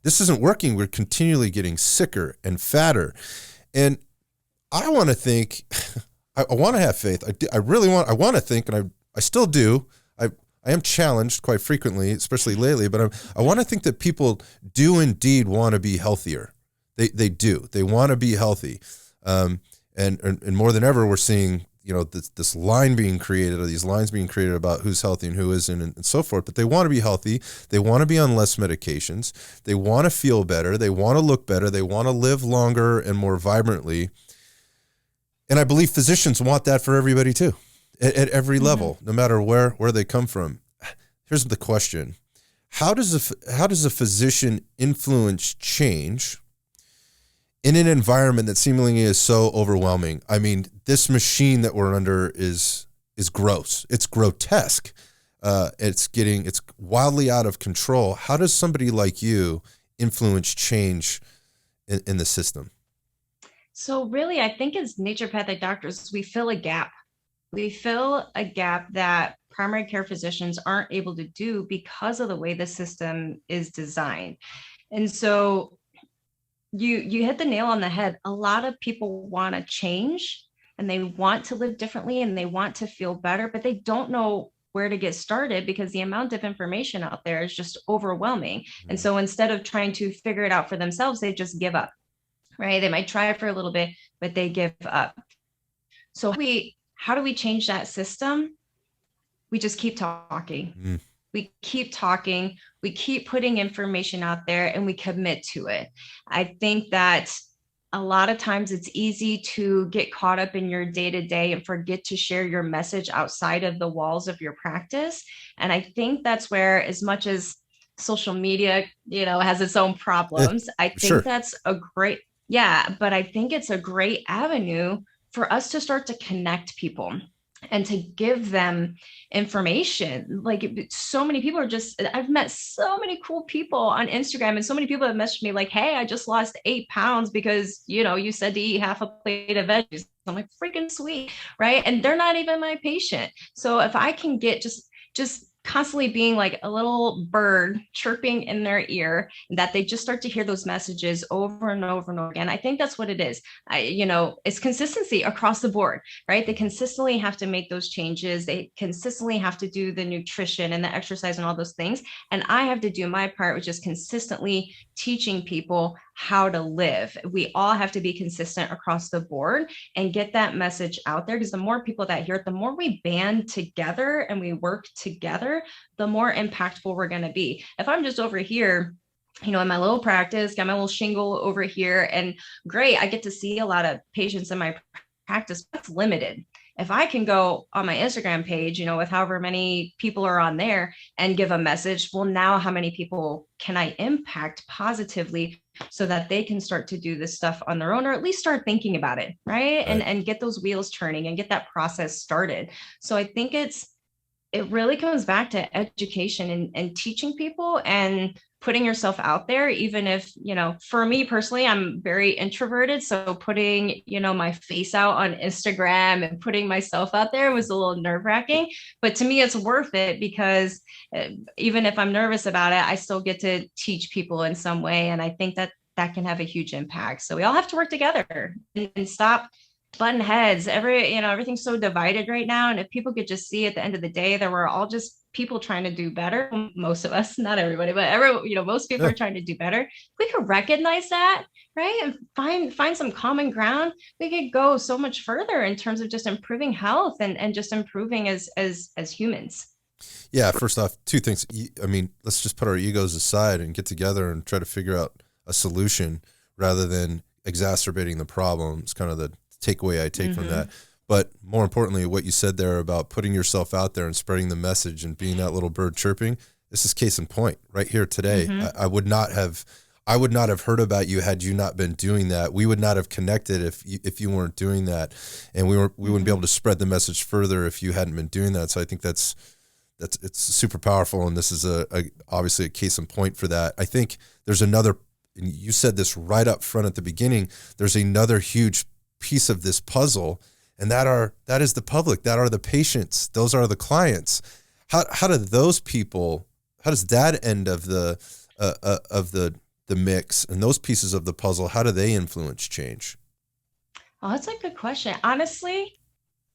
this isn't working. We're continually getting sicker and fatter. And I want to think, I want to have faith. I want to think, and I still do. I am challenged quite frequently, especially lately, but I want to think that people do indeed want to be healthier. They do. They want to be healthy. And more than ever, we're seeing, this line being created, or these lines being created about who's healthy and who isn't, and so forth. But they want to be healthy. They want to be on less medications. They want to feel better. They want to look better. They want to live longer and more vibrantly. And I believe physicians want that for everybody too, at every level, no matter where they come from. Here's the question: how does a physician influence change in an environment that seemingly is so overwhelming? I mean, this machine that we're under is gross. It's grotesque. It's wildly out of control. How does somebody like you influence change in the system?
So really, I think as naturopathic doctors, we fill a gap. We fill a gap that primary care physicians aren't able to do because of the way the system is designed. And so you hit the nail on the head. A lot of people want to change and they want to live differently and they want to feel better, but they don't know where to get started because the amount of information out there is just overwhelming. And so instead of trying to figure it out for themselves, they just give up, right? They might try for a little bit, but they give up. So how do we change that system? We just keep talking. We keep talking, we keep putting information out there, and we commit to it. I think that a lot of times it's easy to get caught up in your day-to-day and forget to share your message outside of the walls of your practice. And I think that's where, as much as social media, has its own problems, I think that's but I think it's a great avenue for us to start to connect people and to give them information. Like, so many people I've met so many cool people on Instagram, and so many people have messaged me like, hey, I just lost 8 pounds because, you said to eat half a plate of veggies. I'm like, freaking sweet. Right. And they're not even my patient. So if I can get just constantly being like a little bird chirping in their ear, that they just start to hear those messages over and over and over again. I think that's what it is. It's consistency across the board, right? They consistently have to make those changes. They consistently have to do the nutrition and the exercise and all those things. And I have to do my part, which is consistently teaching people how to live. We all have to be consistent across the board and get that message out there, because the more people that hear it, the more we band together and we work together, the more impactful we're going to be. If I'm just over here, in my little practice, got my little shingle over here, and great, I get to see a lot of patients in my practice, that's limited. If I can go on my Instagram page, with however many people are on there and give a message, well, now how many people can I impact positively so that they can start to do this stuff on their own, or at least start thinking about it, right? And get those wheels turning and get that process started. So I think it really comes back to education and teaching people and putting yourself out there, even if, for me personally, I'm very introverted. So putting, my face out on Instagram and putting myself out there was a little nerve-wracking, but to me, it's worth it, because even if I'm nervous about it, I still get to teach people in some way. And I think that can have a huge impact. So we all have to work together and stop button heads. Everything's so divided right now. And if people could just see at the end of the day that we're all just people trying to do better, most of us, not everybody, but most people are trying to do better. We could recognize that, right? And find some common ground. We could go so much further in terms of just improving health and just improving as humans.
Yeah. First off, 2 things. I mean, let's just put our egos aside and get together and try to figure out a solution rather than exacerbating the problem. It's kind of the takeaway I take from that. But more importantly, what you said there about putting yourself out there and spreading the message and being that little bird chirping, this is case in point right here today. I would not have heard about you had you not been doing that. We would not have connected if you weren't doing that, and we wouldn't be able to spread the message further if you hadn't been doing that. So I think it's super powerful, and this is obviously a case in point for that. I think there's another, and you said this right up front at the beginning, there's another huge piece of this puzzle, and that is the public, that are the patients, those are the clients. How do those people, how does that end of the mix and those pieces of the puzzle, how do they influence change?
Oh, that's a good question. Honestly,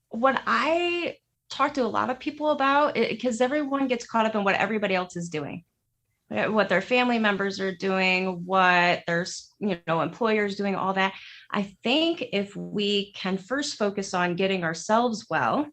what I talk to a lot of people about, because everyone gets caught up in what everybody else is doing, what their family members are doing, what their, employers doing, all that. I think if we can first focus on getting ourselves well,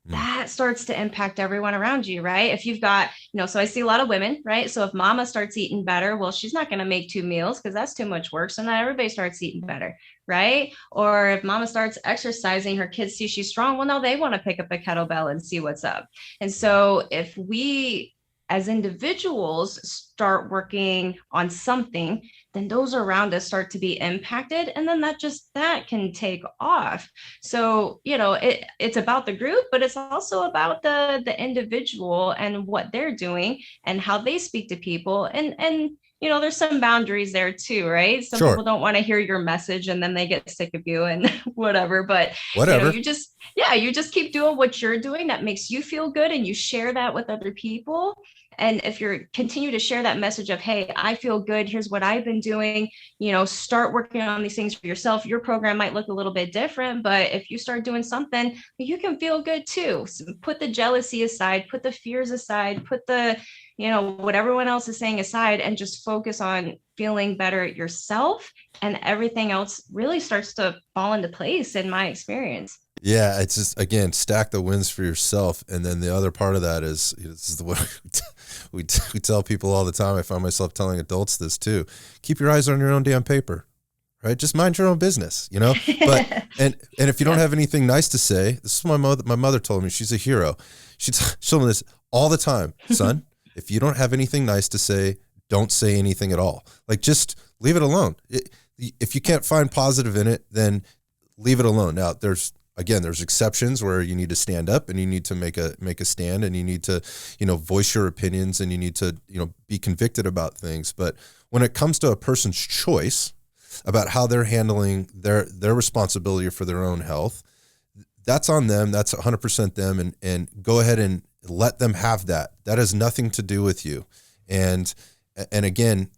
that starts to impact everyone around you, right? If you've got, so I see a lot of women, right? So if mama starts eating better, well, she's not going to make 2 meals because that's too much work. So not everybody starts eating better, right? Or if mama starts exercising, her kids see she's strong. Well, now they want to pick up a kettlebell and see what's up. And so if we as individuals start working on something, then those around us start to be impacted, and then that can take off. So it's about the group, but it's also about the individual and what they're doing and how they speak to people, and there's some boundaries there too, right? Some
Sure.
people don't want to hear your message and then they get sick of you and whatever, but
Whatever.
you just keep doing what you're doing that makes you feel good, and you share that with other people. And if you're continue to share that message of, hey, I feel good, here's what I've been doing, start working on these things for yourself. Your program might look a little bit different, but if you start doing something, you can feel good too. So put the jealousy aside, put the fears aside, put the, what everyone else is saying aside, and just focus on feeling better yourself, and everything else really starts to fall into place, in my experience.
Yeah, it's just, again, stack the wins for yourself. And then the other part of that is, this is what we tell people all the time. I find myself telling adults this too. Keep your eyes on your own damn paper, right? Just mind your own business, But and if you don't have anything nice to say, this is what my mother told me. She's a hero. She'll tell me this all the time, son. If you don't have anything nice to say, don't say anything at all. Like, just leave it alone. If you can't find positive in it, then leave it alone. Now, there's exceptions where you need to stand up and you need to make a stand, and you need to, voice your opinions, and you need to, be convicted about things. But when it comes to a person's choice about how they're handling their responsibility for their own health, that's on them. That's 100% them. And go ahead and let them have that. That has nothing to do with you. And again,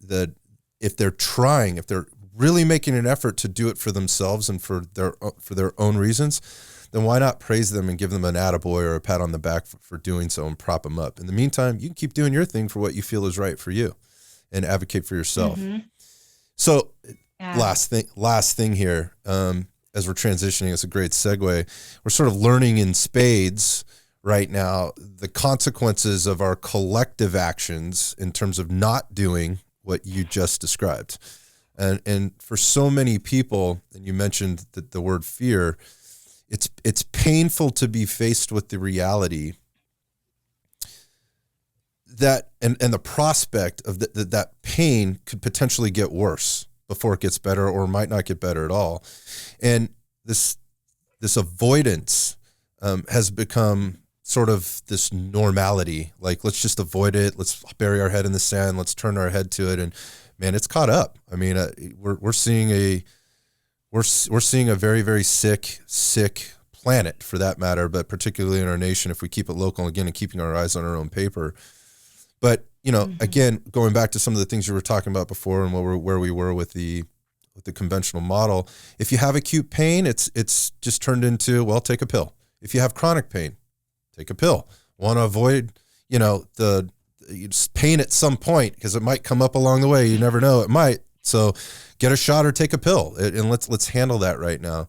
if they're really making an effort to do it for themselves and for their own reasons, then why not praise them and give them an attaboy or a pat on the back for doing so, and prop them up. In the meantime, you can keep doing your thing for what you feel is right for you, and advocate for yourself. Mm-hmm. So last thing here, as we're transitioning, it's a great segue. We're sort of learning in spades right now the consequences of our collective actions in terms of not doing what you just described. And for so many people, and you mentioned the word fear, it's painful to be faced with the reality that and the prospect of that pain could potentially get worse before it gets better, or might not get better at all. And this avoidance has become sort of this normality. Like, let's just avoid it. Let's bury our head in the sand. Let's turn our head to it. And man, it's caught up. I mean, we're seeing a very, very sick planet, for that matter, but particularly in our nation, if we keep it local, again, and keeping our eyes on our own paper. But again, going back to some of the things you were talking about before, and where we were with the conventional model, if you have acute pain, it's just turned into, well, take a pill. If you have chronic pain, take a pill. Want to avoid the pain at some point, because it might come up along the way. You never know, it might. So get a shot or take a pill, and let's handle that right now.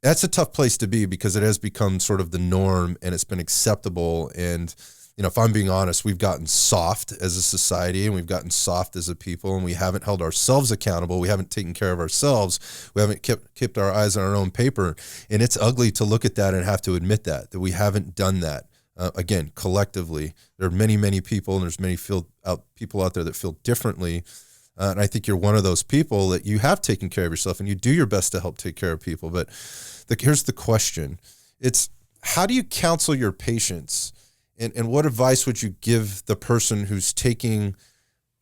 That's a tough place to be, because it has become sort of the norm, and it's been acceptable. And if I'm being honest, we've gotten soft as a society, and we've gotten soft as a people, and we haven't held ourselves accountable. We haven't taken care of ourselves. We haven't kept our eyes on our own paper. And it's ugly to look at that and have to admit that we haven't done that. Again, collectively, there are many, many people, and there's many people out there that feel differently. And I think you're one of those people that you have taken care of yourself, and you do your best to help take care of people. But here's the question. It's, how do you counsel your patients? And what advice would you give the person who's taking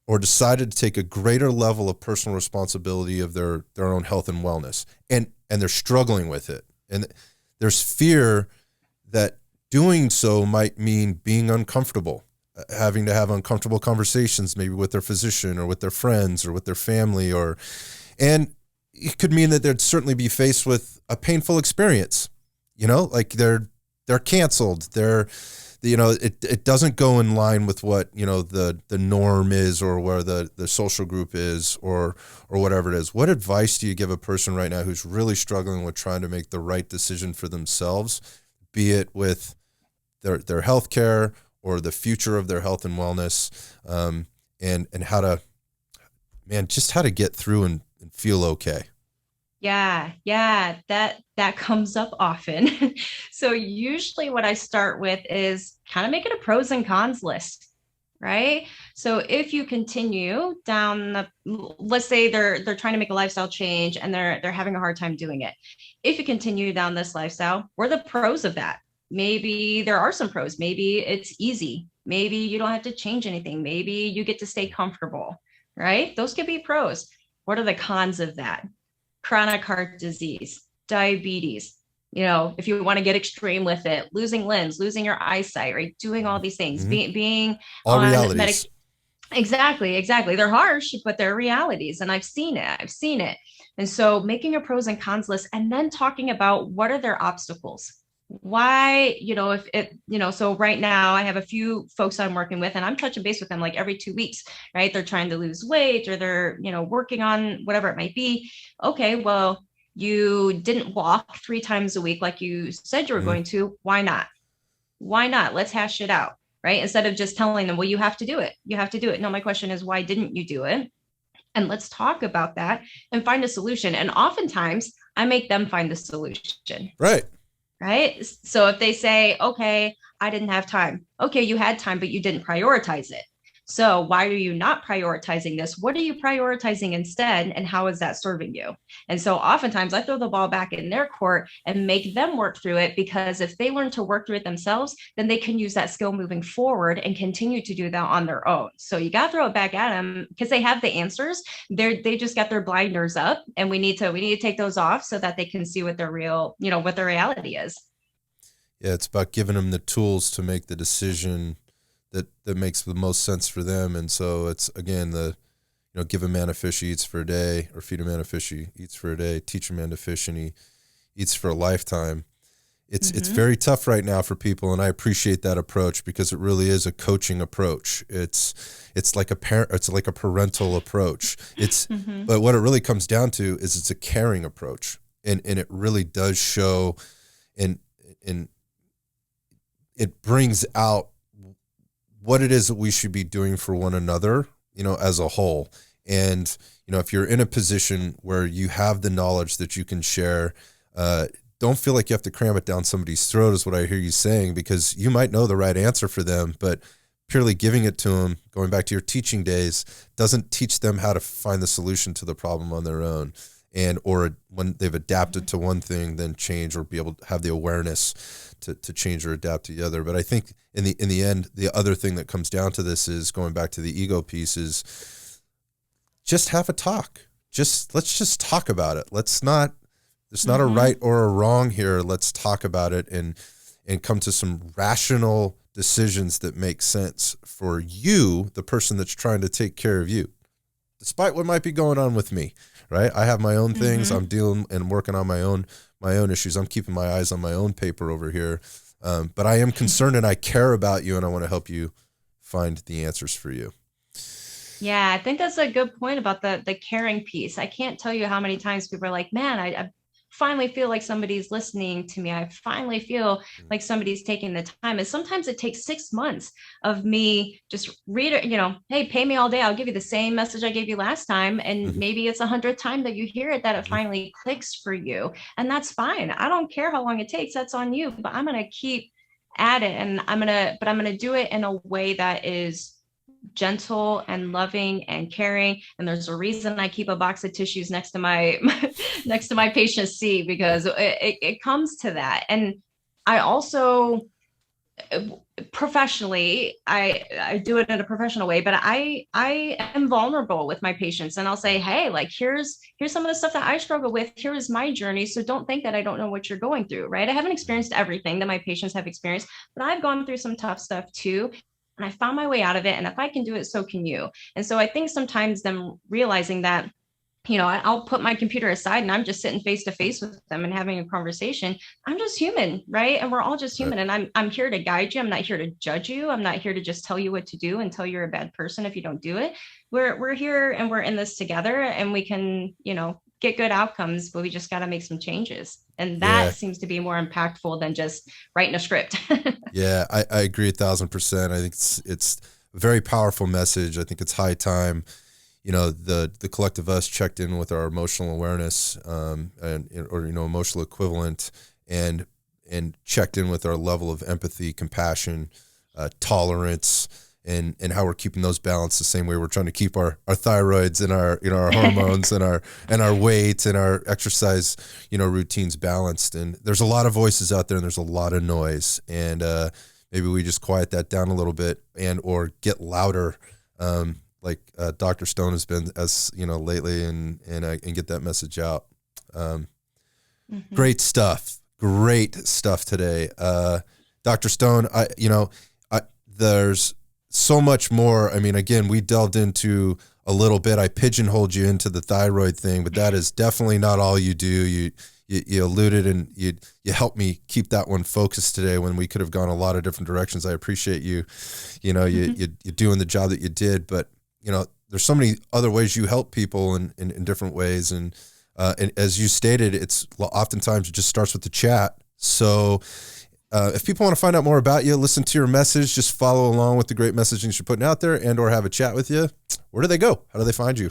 or decided to take a greater level of personal responsibility of their own health and wellness, and they're struggling with it? And there's fear that doing so might mean being uncomfortable, having to have uncomfortable conversations, maybe with their physician or with their friends or with their family, and it could mean that they'd certainly be faced with a painful experience. Like they're canceled, it doesn't go in line with what, the norm is, or where the social group is, or whatever it is. What advice do you give a person right now who's really struggling with trying to make the right decision for themselves, be it with their health care or the future of their health and wellness, and how to, just how to get through and feel okay?
Yeah, that comes up often. So usually what I start with is kind of making a pros and cons list, right? So if you continue down let's say they're trying to make a lifestyle change and they're having a hard time doing it. If you continue down this lifestyle, what are the pros of that? Maybe there are some pros. Maybe it's easy. Maybe you don't have to change anything. Maybe you get to stay comfortable, right? Those could be pros. What are the cons of that? Chronic heart disease, diabetes, if you want to get extreme with it, losing limbs, losing your eyesight, right? Doing all these things, being
All
on
realities.
Exactly. They're harsh, but they're realities. And I've seen it. And so making a pros and cons list and then talking about what are their obstacles. Why, if it, so right now I have a few folks I'm working with and I'm touching base with them like every 2 weeks, right? They're trying to lose weight or they're, working on whatever it might be. Okay, well, you didn't walk 3 times a week like you said you were going to. Why not? Let's hash it out, right? Instead of just telling them, well, you have to do it. No, my question is, why didn't you do it? And let's talk about that and find a solution. And oftentimes I make them find the solution.
Right.
Right. So if they say, okay, I didn't have time. Okay, you had time, but you didn't prioritize it. So why are you not prioritizing this? What are you prioritizing instead? And how is that serving you? And so oftentimes I throw the ball back in their court and make them work through it, because if they learn to work through it themselves, then they can use that skill moving forward and continue to do that on their own. So you got to throw it back at them because they have the answers. They just got their blinders up, and we need to take those off so that they can see what their real, what their reality is.
Yeah, it's about giving them the tools to make the decision that makes the most sense for them. And so it's, again, give a man a fish, he eats for a day, or feed a man a fish, he eats for a day, teach a man to fish, and he eats for a lifetime. It's very tough right now for people, and I appreciate that approach because it really is a coaching approach. It's like a parental approach. But what it really comes down to is it's a caring approach, and it really does show, and it brings out what it is that we should be doing for one another, as a whole. And, if you're in a position where you have the knowledge that you can share, don't feel like you have to cram it down somebody's throat, is what I hear you saying, because you might know the right answer for them, but purely giving it to them, going back to your teaching days, doesn't teach them how to find the solution to the problem on their own. Or when they've adapted to one thing, then change, or be able to have the awareness to change or adapt to the other. But I think in the end, the other thing that comes down to this is, going back to the ego piece, is just have a talk. Let's just talk about it. There's not a right or a wrong here. Let's talk about it and come to some rational decisions that make sense for you, the person that's trying to take care of you, despite what might be going on with me, right? I have my own things. I'm dealing and working on my own issues. I'm keeping my eyes on my own paper over here. But I am concerned, and I care about you, and I want to help you find the answers for you.
Yeah, I think that's a good point about the caring piece. I can't tell you how many times people are like, man, I finally feel like somebody's listening to me. I finally feel like somebody's taking the time. And sometimes it takes 6 months of me just hey, pay me all day. I'll give you the same message I gave you last time. And maybe it's 100th time that you hear it, that it finally clicks for you. And that's fine. I don't care how long it takes. That's on you. But I'm going to keep at it. And I'm going to do it in a way that is gentle and loving and caring. And there's a reason I keep a box of tissues next to my patient's seat, because it comes to that. And I also, professionally, I do it in a professional way, but I am vulnerable with my patients, and I'll say, hey, like, here's some of the stuff that I struggle with. Here is my journey. So don't think that I don't know what you're going through, right? I haven't experienced everything that my patients have experienced, but I've gone through some tough stuff too. And I found my way out of it. And if I can do it, so can you. And so I think sometimes them realizing that I'll put my computer aside and I'm just sitting face to face with them and having a conversation. I'm just human, right? And we're all just human. And I'm here to guide you. I'm not here to judge you. I'm not here to just tell you what to do and tell you're a bad person if you don't do it. We're here and we're in this together, and we can, get good outcomes, but we just got to make some changes. And that seems to be more impactful than just writing a script.
Yeah, I agree 1,000%. I think it's a very powerful message. I think it's high time. The collective us checked in with our emotional awareness, emotional equivalent, and checked in with our level of empathy, compassion, tolerance, and how we're keeping those balanced the same way we're trying to keep our thyroids and our our hormones and our weight and our exercise routines balanced. And there's a lot of voices out there, and there's a lot of noise, and maybe we just quiet that down a little bit or get louder. Like Dr. Stone has been lately, and get that message out. Great stuff today. Dr. Stone, there's so much more. I mean, again, we delved into a little bit. I pigeonholed you into the thyroid thing, but that is definitely not all you do. You alluded, and you helped me keep that one focused today when we could have gone a lot of different directions. I appreciate you, you doing the job that you did, but there's so many other ways you help people in different ways. And as you stated, it's oftentimes it just starts with the chat. So if people want to find out more about you, listen to your message, just follow along with the great messaging you're putting out there, and or have a chat with you, where do they go? How do they find you?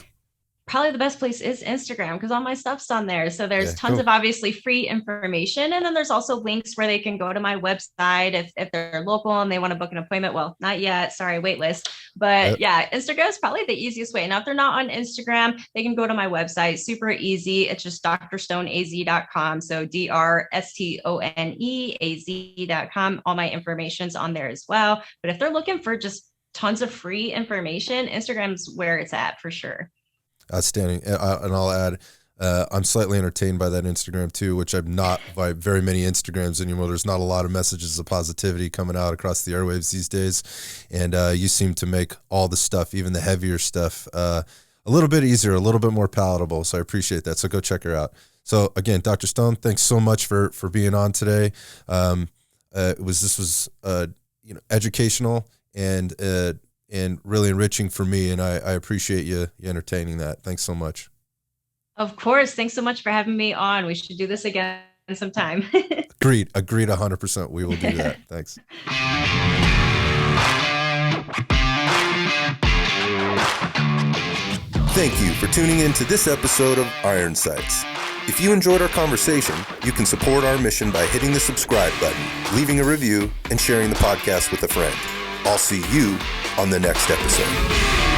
Probably the best place is Instagram, because all my stuff's on there. So there's tons of obviously free information. And then there's also links where they can go to my website if they're local and they want to book an appointment. Well, not yet. Sorry, wait list. But Instagram is probably the easiest way. Now, if they're not on Instagram, they can go to my website. Super easy. It's just drstoneaz.com. So drstoneaz.com. All my information's on there as well. But if they're looking for just tons of free information, Instagram's where it's at for sure.
Outstanding. And I'll add, I'm slightly entertained by that Instagram too, which I'm not by very many Instagrams anymore. There's not a lot of messages of positivity coming out across the airwaves these days. And you seem to make all the stuff, even the heavier stuff, a little bit easier, a little bit more palatable. So I appreciate that. So go check her out. So again, Dr. Stone, thanks so much for being on today. This was educational and really enriching for me, and I appreciate you entertaining that. Thanks so much.
Of course. Thanks so much for having me on. We should do this again sometime.
Agreed 100%. We will do that. Thanks. Thank you for tuning in to this episode of Iron Sights. If you enjoyed our conversation, you can support our mission by hitting the subscribe button, leaving a review, and sharing the podcast with a friend. I'll see you on the next episode.